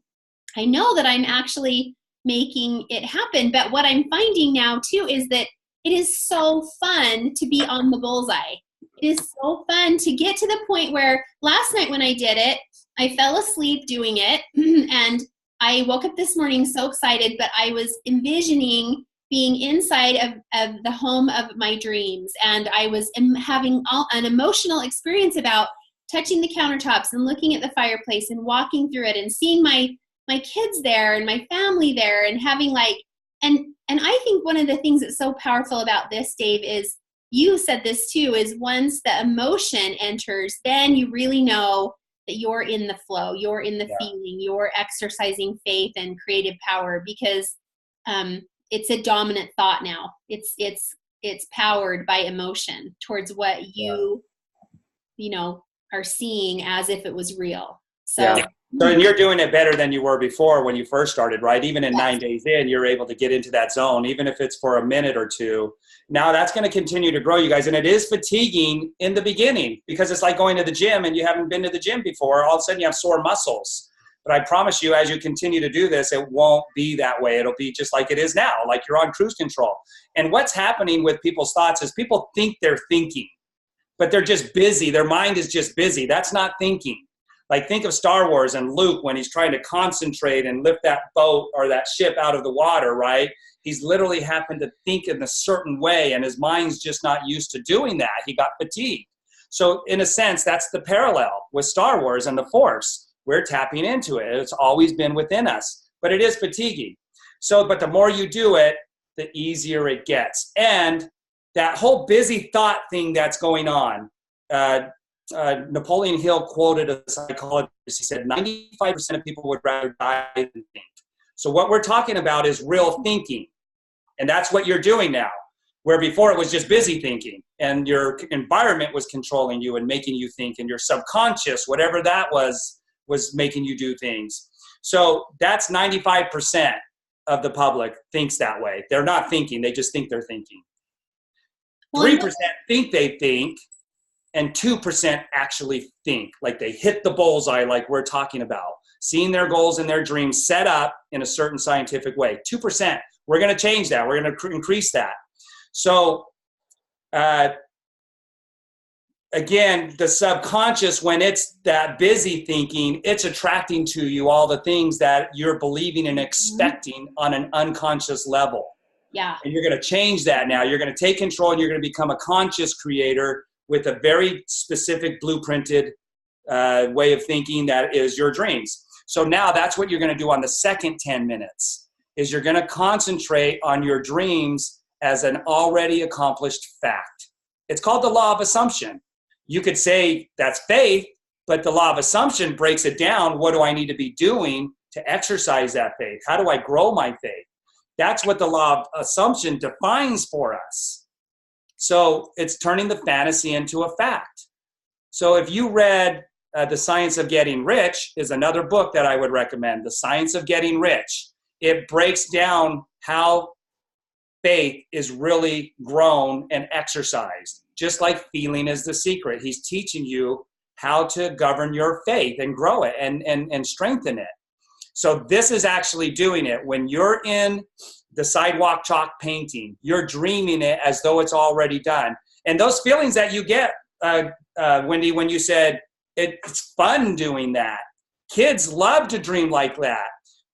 I know that I'm actually making it happen. But what I'm finding now too is that it is so fun to be on the bullseye. It is so fun to get to the point where last night when I did it, I fell asleep doing it, and I woke up this morning so excited, but I was envisioning being inside of the home of my dreams, and I was having an emotional experience about touching the countertops and looking at the fireplace and walking through it and seeing my kids there and my family there, and having and I think one of the things that's so powerful about this, Dave, is you said this too, is once the emotion enters, then you really know that you're in the flow, you're in the feeling, you're exercising faith and creative power, because it's a dominant thought now. It's powered by emotion towards what you are seeing as if it was real. So and you're doing it better than you were before when you first started, right? Even in 9 days in, you're able to get into that zone, even if it's for a minute or two. Now that's going to continue to grow, you guys. And it is fatiguing in the beginning, because it's like going to the gym and you haven't been to the gym before. All of a sudden you have sore muscles. But I promise you, as you continue to do this, it won't be that way. It'll be just like it is now, like you're on cruise control. And what's happening with people's thoughts is people think they're thinking, but they're just busy. Their mind is just busy. That's not thinking. Like think of Star Wars and Luke when he's trying to concentrate and lift that boat or that ship out of the water, right? He's literally happened to think in a certain way, and his mind's just not used to doing that. He got fatigued. So in a sense, that's the parallel with Star Wars and the Force. We're tapping into it. It's always been within us, but it is fatiguing. So, but the more you do it, the easier it gets. And that whole busy thought thing that's going on, Napoleon Hill quoted a psychologist. He said, 95% of people would rather die than think. So what we're talking about is real thinking. And that's what you're doing now, where before it was just busy thinking and your environment was controlling you and making you think, and your subconscious, whatever that was making you do things. So that's 95% of the public thinks that way. They're not thinking, they just think they're thinking. 3% think they think, and 2% actually think, like they hit the bullseye like we're talking about, seeing their goals and their dreams set up in a certain scientific way. 2%, we're going to change that. We're going to increase that. So again, the subconscious, when it's that busy thinking, it's attracting to you all the things that you're believing and expecting on an unconscious level. Yeah. And you're going to change that now. You're going to take control, and you're going to become a conscious creator with a very specific blueprinted way of thinking that is your dreams. So now that's what you're going to do on the second 10 minutes, is you're going to concentrate on your dreams as an already accomplished fact. It's called the law of assumption. You could say that's faith, but the law of assumption breaks it down. What do I need to be doing to exercise that faith? How do I grow my faith? That's what the law of assumption defines for us. So it's turning the fantasy into a fact. So if you read The Science of Getting Rich, is another book that I would recommend, The Science of Getting Rich. It breaks down how faith is really grown and exercised, just like feeling is the secret. He's teaching you how to govern your faith and grow it and strengthen it. So this is actually doing it. When you're in the sidewalk chalk painting, you're dreaming it as though it's already done. And those feelings that you get, Wendy, when you said it's fun doing that, kids love to dream like that.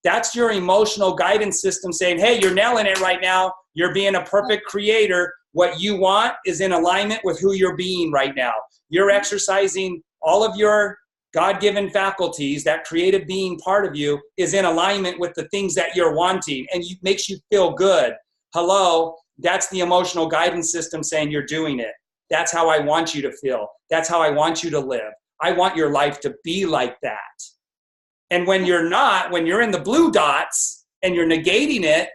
That's your emotional guidance system saying, hey, you're nailing it right now. You're being a perfect creator. What you want is in alignment with who you're being right now. You're exercising all of your God-given faculties. That creative being part of you is in alignment with the things that you're wanting, and it makes you feel good. Hello, that's the emotional guidance system saying you're doing it. That's how I want you to feel. That's how I want you to live. I want your life to be like that. And when you're not, when you're in the blue dots and you're negating it,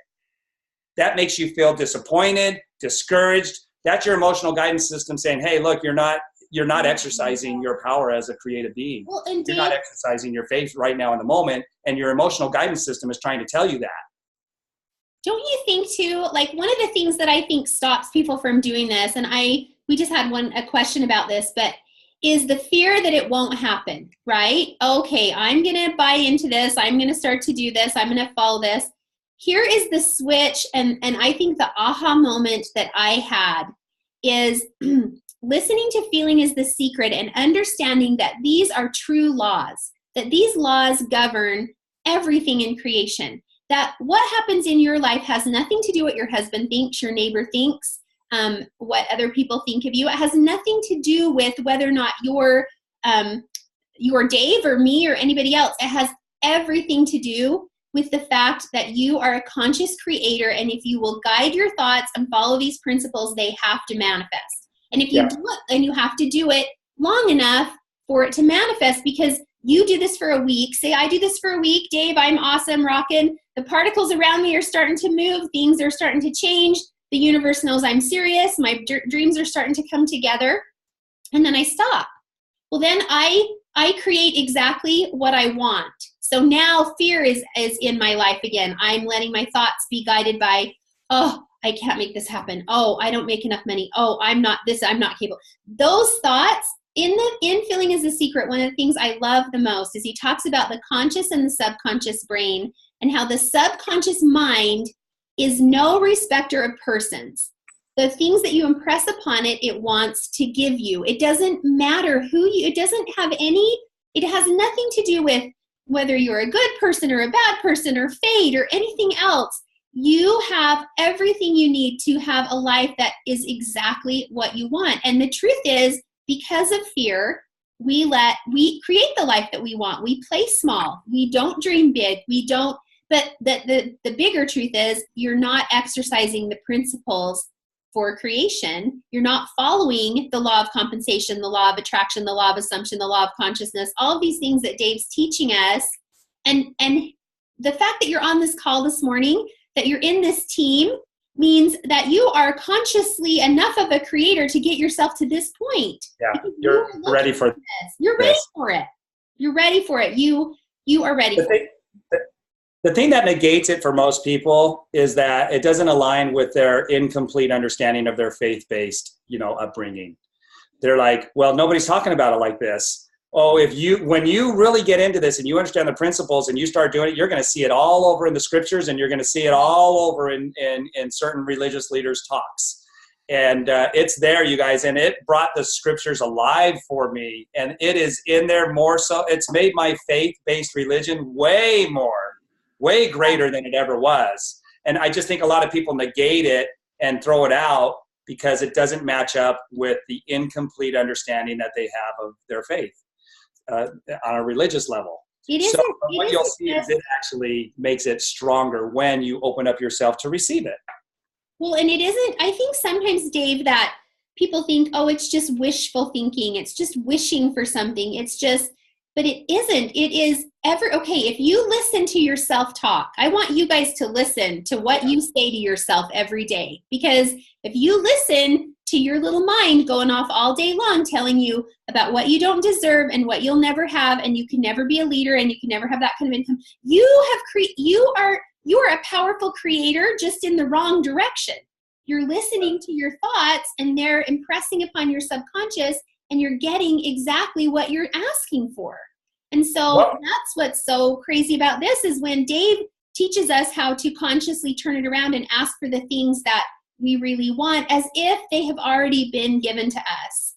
that makes you feel disappointed, discouraged. That's your emotional guidance system saying, hey, look, you're not exercising your power as a creative being. Well, and you're not exercising your faith right now in the moment, and your emotional guidance system is trying to tell you that. Don't you think too, like one of the things that I think stops people from doing this, and we just had a question about this, but is the fear that it won't happen, right? Okay, I'm going to buy into this. I'm going to start to do this. I'm going to follow this. Here is the switch, and I think the aha moment that I had is listening to feeling is the secret and understanding that these are true laws, that these laws govern everything in creation, that what happens in your life has nothing to do with what your husband thinks, your neighbor thinks, what other people think of you. It has nothing to do with whether or not you're Dave or me or anybody else. It has everything to do with the fact that you are a conscious creator, and if you will guide your thoughts and follow these principles, they have to manifest. And if you do it, and you have to do it long enough for it to manifest, because you do this for a week. Say, I do this for a week. Dave, I'm awesome, rocking. The particles around me are starting to move. Things are starting to change. The universe knows I'm serious. My dreams are starting to come together. And then I stop. Well, then I create exactly what I want. So now fear is in my life again. I'm letting my thoughts be guided by, oh, I can't make this happen. Oh, I don't make enough money. Oh, I'm not capable. Those thoughts in Feeling is the Secret, one of the things I love the most is he talks about the conscious and the subconscious brain, and how the subconscious mind is no respecter of persons. The things that you impress upon it, it wants to give you. It doesn't matter it has nothing to do with whether you're a good person or a bad person or fate or anything else. You have everything you need to have a life that is exactly what you want. And the truth is, because of fear, we create the life that we want. We play small. We don't dream big. But the bigger truth is you're not exercising the principles for creation. You're not following the law of compensation, the law of attraction, the law of assumption, the law of consciousness, all of these things that Dave's teaching us. And the fact that you're on this call this morning, that you're in this team, means that you are consciously enough of a creator to get yourself to this point. Yeah, you're ready for this. You're ready for it. You're ready for it. You are ready for it. The thing that negates it for most people is that it doesn't align with their incomplete understanding of their faith-based, upbringing. They're like, well, nobody's talking about it like this. Oh, when you really get into this and you understand the principles and you start doing it, you're going to see it all over in the scriptures, and you're going to see it all over in certain religious leaders' talks. And it's there, you guys, and it brought the scriptures alive for me. And it is in there more so. It's made my faith-based religion way greater than it ever was. And I just think a lot of people negate it and throw it out because it doesn't match up with the incomplete understanding that they have of their faith. On a religious level. What you'll see is it actually makes it stronger when you open up yourself to receive it. Well, and it isn't, I think sometimes, Dave, that people think, oh, it's just wishful thinking. It's just wishing for something. But it isn't. It is okay, if you listen to your self-talk, I want you guys to listen to what you say to yourself every day. Because if you listen to your little mind going off all day long telling you about what you don't deserve and what you'll never have, and you can never be a leader and you can never have that kind of income, you are a powerful creator, just in the wrong direction. You're listening to your thoughts and they're impressing upon your subconscious, and you're getting exactly what you're asking for. And so that's what's so crazy about this, is when Dave teaches us how to consciously turn it around and ask for the things that we really want, as if they have already been given to us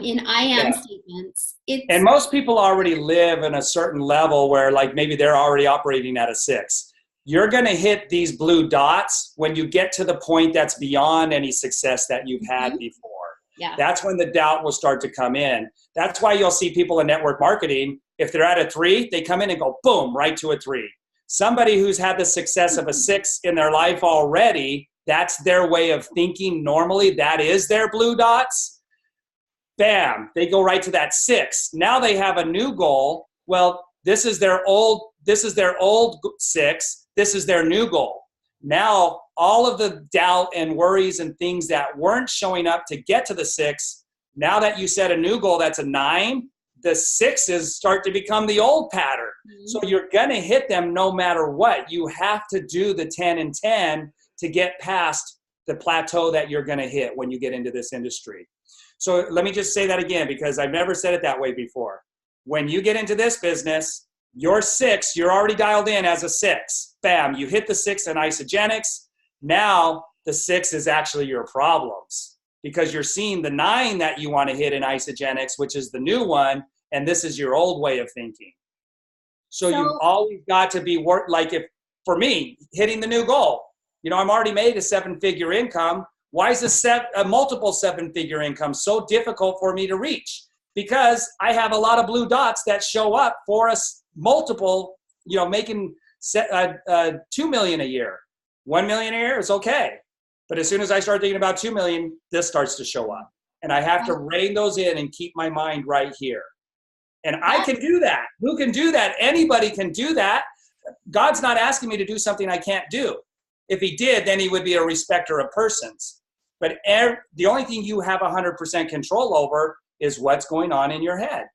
in I am statements. And most people already live in a certain level where, like, maybe they're already operating at a 6. You're going to hit these blue dots when you get to the point that's beyond any success that you've had before. Yeah. That's when the doubt will start to come in. That's why you'll see people in network marketing, if they're at a 3, they come in and go, boom, right to a 3. Somebody who's had the success of a 6 in their life already, that's their way of thinking normally. That is their blue dots. Bam, they go right to that 6. Now they have a new goal. Well, this is their old 6. This is their new goal. Now, all of the doubt and worries and things that weren't showing up to get to the 6, now that you set a new goal that's a 9, the 6s start to become the old pattern. So you're going to hit them no matter what. You have to do the 10 and 10 to get past the plateau that you're going to hit when you get into this industry. So let me just say that again, because I've never said it that way before. When you get into this business, your 6, you're already dialed in as a 6. Bam, you hit the 6 in isogenics. Now the 6 is actually your problems, because you're seeing the 9 that you want to hit in isogenics, which is the new one, and this is your old way of thinking. So you've always got to be like, if for me, hitting the new goal, I'm already made a 7-figure income. Why is a multiple 7-figure income so difficult for me to reach? Because I have a lot of blue dots that show up for us multiple, making 2 million a year. 1 million a year is okay. But as soon as I start thinking about 2 million, this starts to show up. And I have to rein those in and keep my mind right here. And I can do that. Who can do that? Anybody can do that. God's not asking me to do something I can't do. If he did, then he would be a respecter of persons. But the only thing you have 100% control over is what's going on in your head.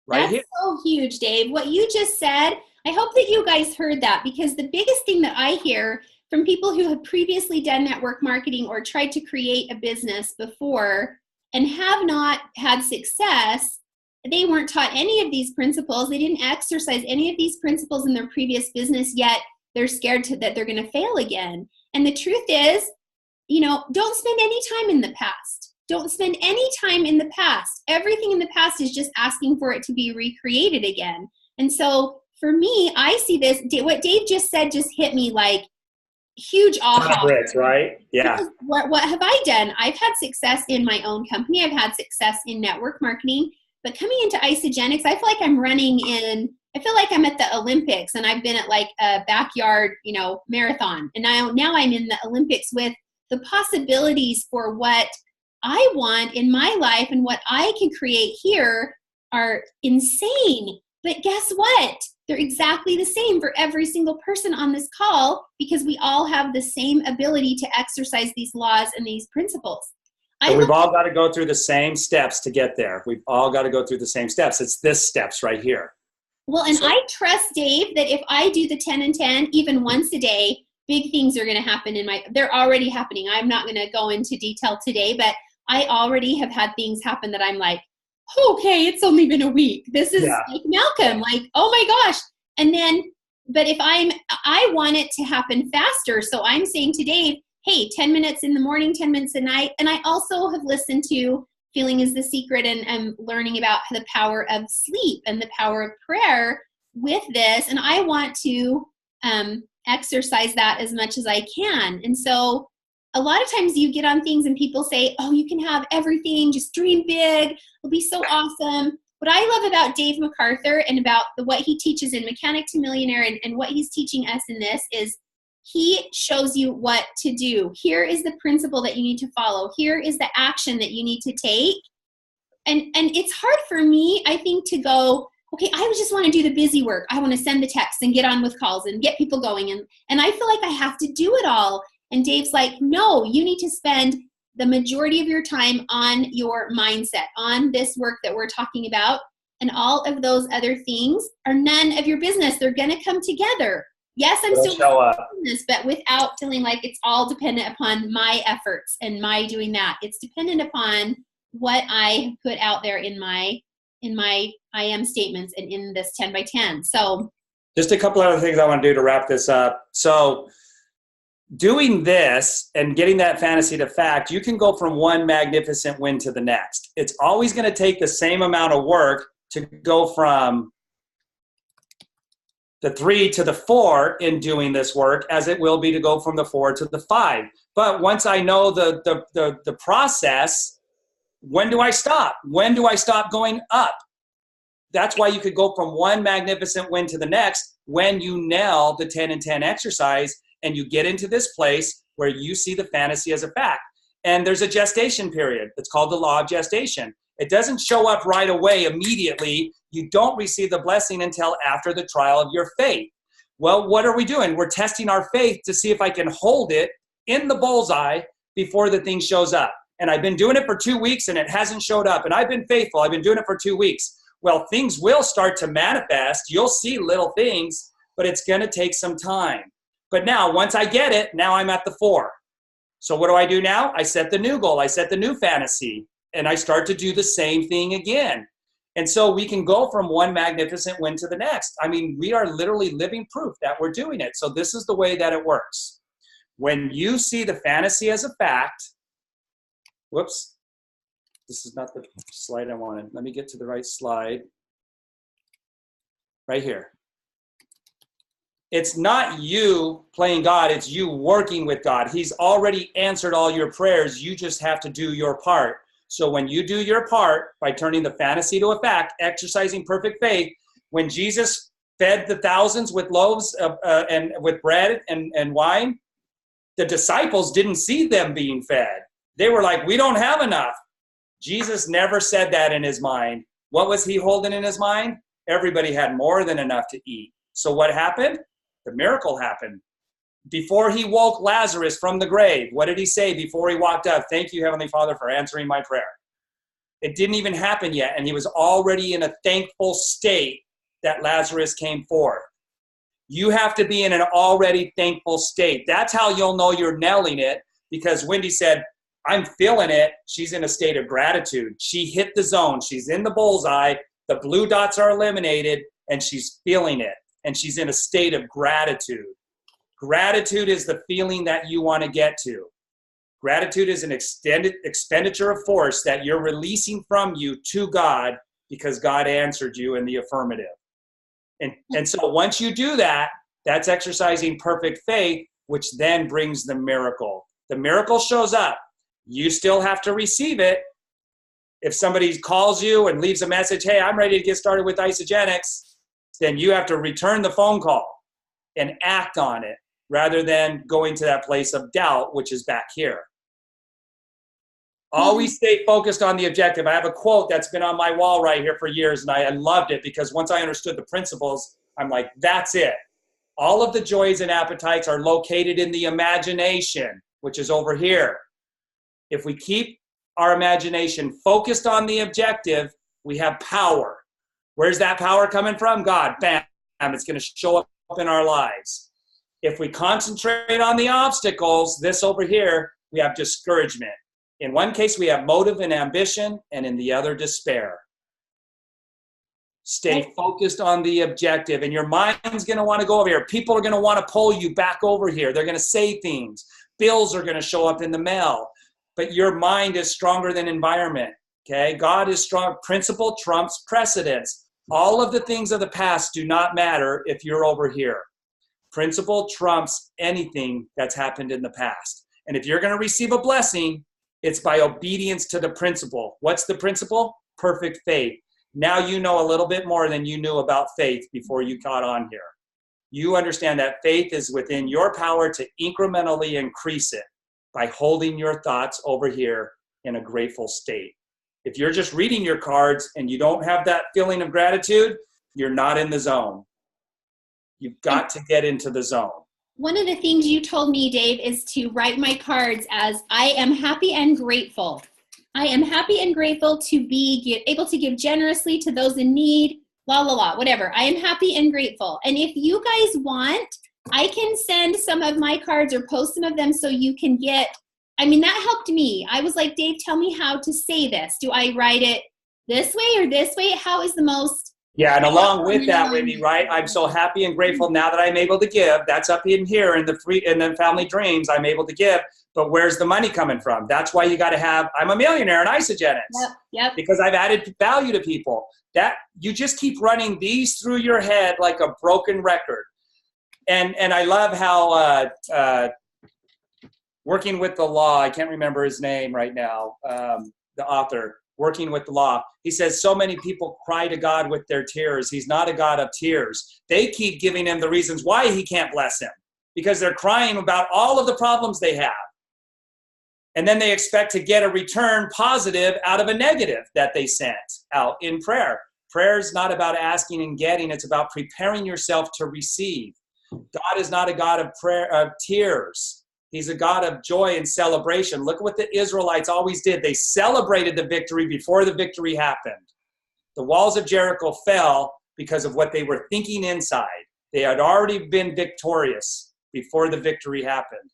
Right here. That's so huge, Dave. What you just said, I hope that you guys heard that, because the biggest thing that I hear from people who have previously done network marketing or tried to create a business before and have not had success, they weren't taught any of these principles. They didn't exercise any of these principles in their previous business, yet they're scared that they're going to fail again. And the truth is, don't spend any time in the past. Don't spend any time in the past. Everything in the past is just asking for it to be recreated again. And so for me, I see this, what Dave just said just hit me like huge aha. Bricks, right? Yeah. Because what have I done? I've had success in my own company. I've had success in network marketing. But coming into Isogenics, I feel like I feel like I'm at the Olympics, and I've been at like a backyard, marathon. And now I'm in the Olympics with the possibilities for what I want in my life and what I can create here are insane. But guess what? They're exactly the same for every single person on this call, because we all have the same ability to exercise these laws and these principles. So we've all got to go through the same steps to get there. We've all got to go through the same steps. It's this steps right here. Well, and I trust, Dave, that if I do the 10 and 10, even once a day, big things are going to happen they're already happening. I'm not going to go into detail today, but I already have had things happen that I'm like, okay, it's only been a week. This is like Malcolm, like, oh my gosh. And then, but if I want it to happen faster. So I'm saying to Dave, hey, 10 minutes in the morning, 10 minutes at night. And I also have listened to Feeling is the Secret, and I'm learning about the power of sleep and the power of prayer with this. And I want to exercise that as much as I can. And so a lot of times you get on things and people say, oh, you can have everything, just dream big, it'll be so awesome. What I love about Dave MacArthur and about what he teaches in Mechanic to Millionaire and what he's teaching us in this is he shows you what to do. Here is the principle that you need to follow. Here is the action that you need to take. And it's hard for me, I think, to go, okay, I just want to do the busy work. I want to send the texts and get on with calls and get people going. And I feel like I have to do it all. And Dave's like, no, you need to spend the majority of your time on your mindset, on this work that we're talking about. And all of those other things are none of your business. They're going to come together. Yes, I'm still in business, but without feeling like it's all dependent upon my efforts and my doing that. It's dependent upon what I put out there in my I am statements and in this 10 by 10. So just a couple other things I want to do to wrap this up. So doing this and getting that fantasy to fact, you can go from one magnificent win to the next. It's always going to take the same amount of work to go from the 3 to the 4 in doing this work as it will be to go from the 4 to the 5. But once I know the process, when do I stop? When do I stop going up? That's why you could go from one magnificent win to the next when you nail the 10 and 10 exercise and you get into this place where you see the fantasy as a fact. And there's a gestation period. It's called the law of gestation. It doesn't show up right away immediately. You don't receive the blessing until after the trial of your faith. Well, what are we doing? We're testing our faith to see if I can hold it in the bullseye before the thing shows up. And I've been doing it for 2 weeks and it hasn't showed up. And I've been faithful. I've been doing it for 2 weeks. Well, things will start to manifest. You'll see little things, but it's going to take some time. But now, once I get it, now I'm at the 4. So what do I do now? I set the new goal. I set the new fantasy. And I start to do the same thing again. And so we can go from one magnificent win to the next. I mean, we are literally living proof that we're doing it. So this is the way that it works. When you see the fantasy as a fact, whoops, this is not the slide I wanted. Let me get to the right slide. Right here. It's not you playing God, it's you working with God. He's already answered all your prayers. You just have to do your part. So when you do your part by turning the fantasy to a fact, exercising perfect faith, when Jesus fed the thousands with loaves and with bread and wine, the disciples didn't see them being fed. They were like, we don't have enough. Jesus never said that in his mind. What was he holding in his mind? Everybody had more than enough to eat. So what happened? The miracle happened. Before he woke Lazarus from the grave, what did he say before he walked up? Thank you, Heavenly Father, for answering my prayer. It didn't even happen yet, and he was already in a thankful state that Lazarus came forth. You have to be in an already thankful state. That's how you'll know you're nailing it, because Wendy said, I'm feeling it. She's in a state of gratitude. She hit the zone. She's in the bullseye. The blue dots are eliminated, and she's feeling it, and she's in a state of gratitude. Gratitude is the feeling that you want to get to. Gratitude is an extended expenditure of force that you're releasing from you to God because God answered you in the affirmative. And so once you do that, that's exercising perfect faith. which then brings the miracle. The miracle shows up. You still have to receive it. If somebody calls you and leaves a message, hey, I'm ready to get started with Isogenics, then you have to return the phone call and act on it rather than going to that place of doubt, which is back here. Always stay focused on the objective. I have a quote that's been on my wall right here for years, and I loved it because once I understood the principles, I'm like, that's it. All of the joys and appetites are located in the imagination, which is over here. If we keep our imagination focused on the objective, we have power. Where's that power coming from? God, bam, it's going to show up in our lives. If we concentrate on the obstacles, this over here, we have discouragement. In one case, we have motive and ambition, and in the other, despair. Stay focused on the objective, and your mind's going to want to go over here. People are going to want to pull you back over here. They're going to say things. Bills are going to show up in the mail. But your mind is stronger than environment, okay? God is strong. Principle trumps precedence. All of the things of the past do not matter if you're over here. Principle trumps anything that's happened in the past. And if you're going to receive a blessing, it's by obedience to the principle. What's the principle? Perfect faith. Now you know a little bit more than you knew about faith before you got on here. You understand that faith is within your power to incrementally increase it by holding your thoughts over here in a grateful state. If you're just reading your cards and you don't have that feeling of gratitude, you're not in the zone. You've got to get into the zone. One of the things you told me, Dave, is to write my cards as I am happy and grateful. I am happy and grateful to be able to give generously to those in need, la, la, la, whatever. I am happy and grateful. And if you guys want, I can send some of my cards or post some of them so you can get, I mean, that helped me. I was like, Dave, tell me how to say this. Do I write it this way or this way? How is the most? Yeah, and along with that, Wendy, right? I'm so happy and grateful now that I'm able to give. That's up in here in the family dreams. I'm able to give. But where's the money coming from? That's why you got to have, I'm a millionaire in Isogenics. Yep. Because I've added value to people. That you just keep running these through your head like a broken record. And I love how Working with the Law, I can't remember his name right now, the author, Working with the Law. He says so many people cry to God with their tears. He's not a God of tears. They keep giving him the reasons why he can't bless him because they're crying about all of the problems they have. And then they expect to get a return positive out of a negative that they sent out in prayer. Prayer is not about asking and getting. It's about preparing yourself to receive. God is not a God of prayer, of tears. He's a God of joy and celebration. Look at what the Israelites always did. They celebrated the victory before the victory happened. The walls of Jericho fell because of what they were thinking inside. They had already been victorious before the victory happened.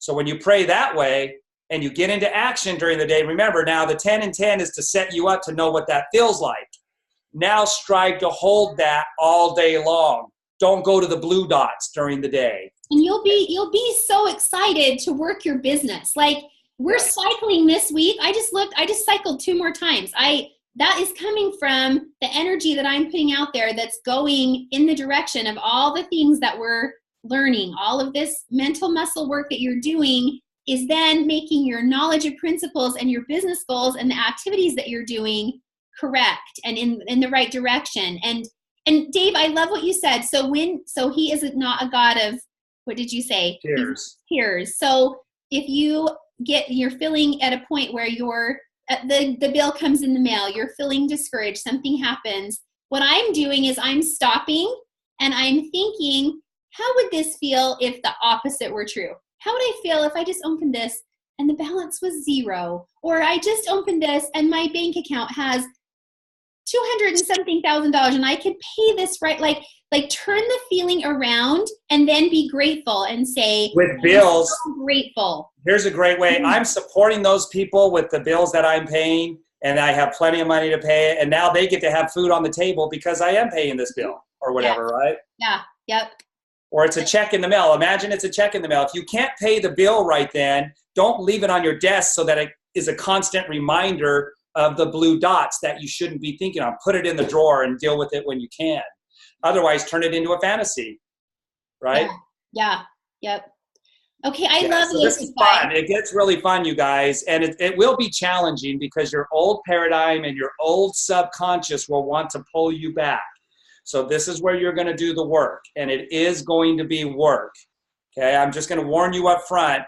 So when you pray that way and you get into action during the day, remember now the 10 and 10 is to set you up to know what that feels like. Now strive to hold that all day long. Don't go to the blue dots during the day. And you'll be so excited to work your business. Like we're cycling this week. I just cycled 2 more times. That is coming from the energy that I'm putting out there that's going in the direction of all the things that we're learning. All of this mental muscle work that you're doing is then making your knowledge of principles and your business goals and the activities that you're doing correct and in the right direction. And Dave, I love what you said. So he is not a God of, what did you say? Tears. So if you're feeling at a point where the bill comes in the mail, you're feeling discouraged, something happens. What I'm doing is I'm stopping and I'm thinking, how would this feel if the opposite were true? How would I feel if I just opened this and the balance was 0? Or I just opened this and my bank account has $200 and something thousand and I could pay this right. Like turn the feeling around and then be grateful and say, with bills, I'm so grateful. Here's a great way. I'm supporting those people with the bills that I'm paying and I have plenty of money to pay it. And now they get to have food on the table because I am paying this bill or whatever, right? Yeah. Yep. Or it's a check in the mail. Imagine it's a check in the mail. If you can't pay the bill right then, don't leave it on your desk so that it is a constant reminder of the blue dots that you shouldn't be thinking of. Put it in the drawer and deal with it when you can. Otherwise, turn it into a fantasy, right? Yeah. Yep. Okay, I love so this is fun. It gets really fun, you guys, and it will be challenging because your old paradigm and your old subconscious will want to pull you back. So this is where you're going to do the work, and it is going to be work. Okay, I'm just going to warn you up front.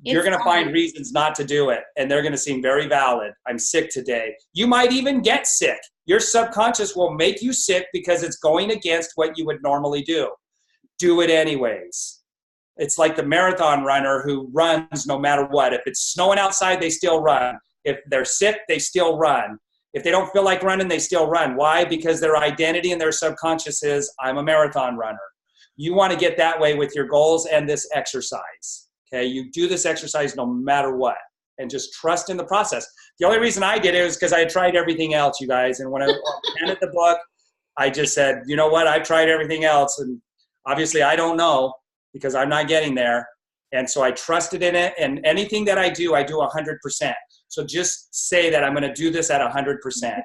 You're going to find reasons not to do it, and they're going to seem very valid. I'm sick today. You might even get sick. Your subconscious will make you sick because it's going against what you would normally do. Do it anyways. It's like the marathon runner who runs no matter what. If it's snowing outside, they still run. If they're sick, they still run. If they don't feel like running, they still run. Why? Because their identity and their subconscious is, I'm a marathon runner. You want to get that way with your goals and this exercise. Okay, you do this exercise no matter what, and just trust in the process. The only reason I did it was because I had tried everything else, you guys. And when I handed the book, I just said, you know what? I've tried everything else, and obviously I don't know because I'm not getting there. And so I trusted in it, and anything that I do 100%. So just say that I'm going to do this at 100%.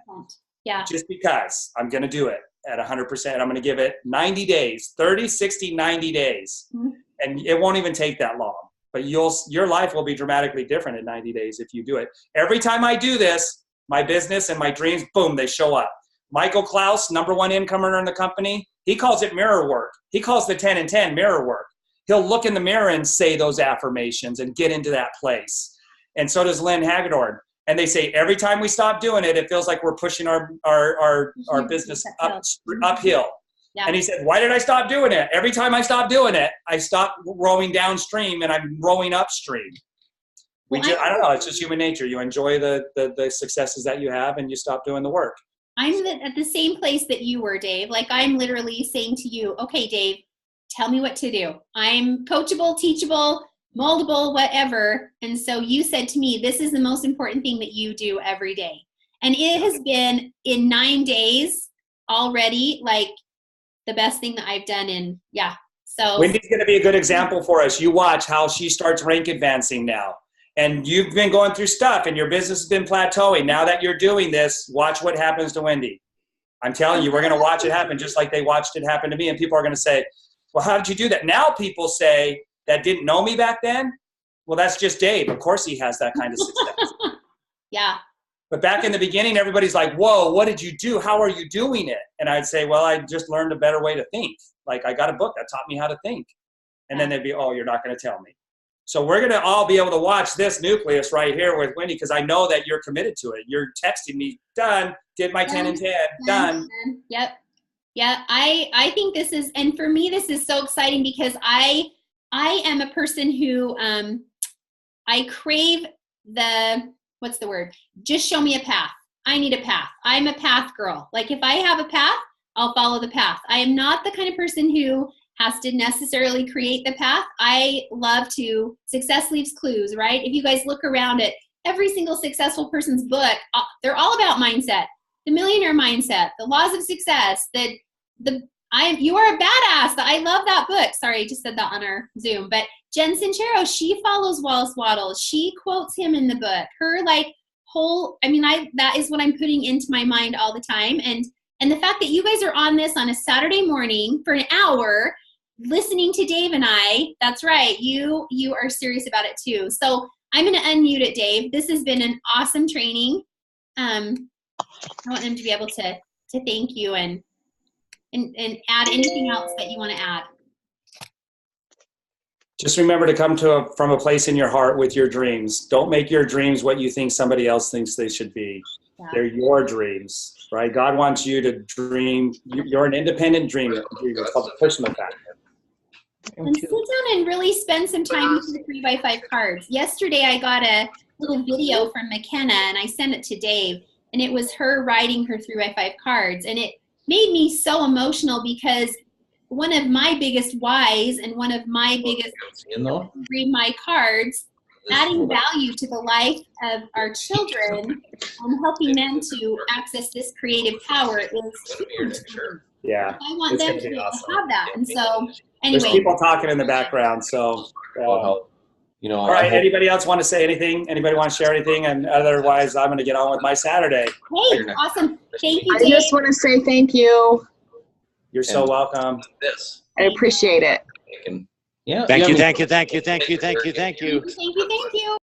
Yeah. Just because I'm going to do it at 100%. I'm going to give it 90 days, 30, 60, 90 days. Mm-hmm. And it won't even take that long. But your life will be dramatically different in 90 days if you do it. Every time I do this, my business and my dreams, boom, they show up. Michael Klaus, #1 income earner in the company, he calls it mirror work. He calls the 10 and 10 mirror work. He'll look in the mirror and say those affirmations and get into that place. And so does Lynn Hagedorn. And they say every time we stop doing it, it feels like we're pushing our business uphill. Yeah. And he said, why did I stop doing it? Every time I stop doing it, I stop rowing downstream and I'm rowing upstream. I don't know. It's just human nature. You enjoy the successes that you have and you stop doing the work. I'm at the same place that you were, Dave. Like I'm literally saying to you, okay, Dave, tell me what to do. I'm coachable, teachable, moldable, whatever. And so you said to me, this is the most important thing that you do every day. And it has been in 9 days already, like the best thing that I've done in, So Wendy's going to be a good example for us. You watch how she starts rank advancing now. And you've been going through stuff and your business has been plateauing. Now that you're doing this, watch what happens to Wendy. I'm telling you, we're going to watch it happen just like they watched it happen to me. And people are going to say, well, how did you do that? Now people say that didn't know me back then. Well, that's just Dave. Of course he has that kind of success. Yeah. But back in the beginning, everybody's like, whoa, what did you do? How are you doing it? And I'd say, well, I just learned a better way to think. Like I got a book that taught me how to think. And then they'd be, oh, you're not going to tell me. So we're going to all be able to watch this nucleus right here with Wendy because I know that you're committed to it. You're texting me, done, did my 10 and 10, done. Yep. Yeah, I think this is, and for me, this is so exciting because I am a person who, I crave what's the word? Just show me a path. I need a path. I'm a path girl. Like if I have a path, I'll follow the path. I am not the kind of person who has to necessarily create the path. I love to, success leaves clues, right? If you guys look around at every single successful person's book, they're all about mindset, the millionaire mindset, the laws of success, you are a badass. I love that book. Sorry, I just said that on our Zoom, but Jen Sincero, she follows Wallace Waddles. She quotes him in the book. Her that is what I'm putting into my mind all the time. And the fact that you guys are on this on a Saturday morning for an hour, listening to Dave and I, that's right. You are serious about it too. So I'm going to unmute it, Dave. This has been an awesome training. I want them to be able to thank you and add anything else that you want to add. Just remember to come from a place in your heart with your dreams. Don't make your dreams what you think somebody else thinks they should be. Yeah. They're your dreams, right? God wants you to dream. You're an independent dreamer. It's called the personal factor. And sit down and really spend some time with the 3x5 cards. Yesterday, I got a little video from McKenna, and I sent it to Dave, and it was her writing her 3x5 cards, and it made me so emotional because one of my biggest whys and one of my biggest read my cards, adding value to the life of our children and helping them to access this creative power is huge. Yeah, I want them to have that. And so, anyway. There's people talking in the background, so. All right, anybody else want to say anything? Anybody want to share anything? And otherwise, I'm going to get on with my Saturday. Hey, awesome. Thank you, Dave. I just want to say thank you. You're so welcome. I appreciate it. Yeah. Thank you, Yeah, thank you, thank you, thank you, thank you, thank you. Thank you.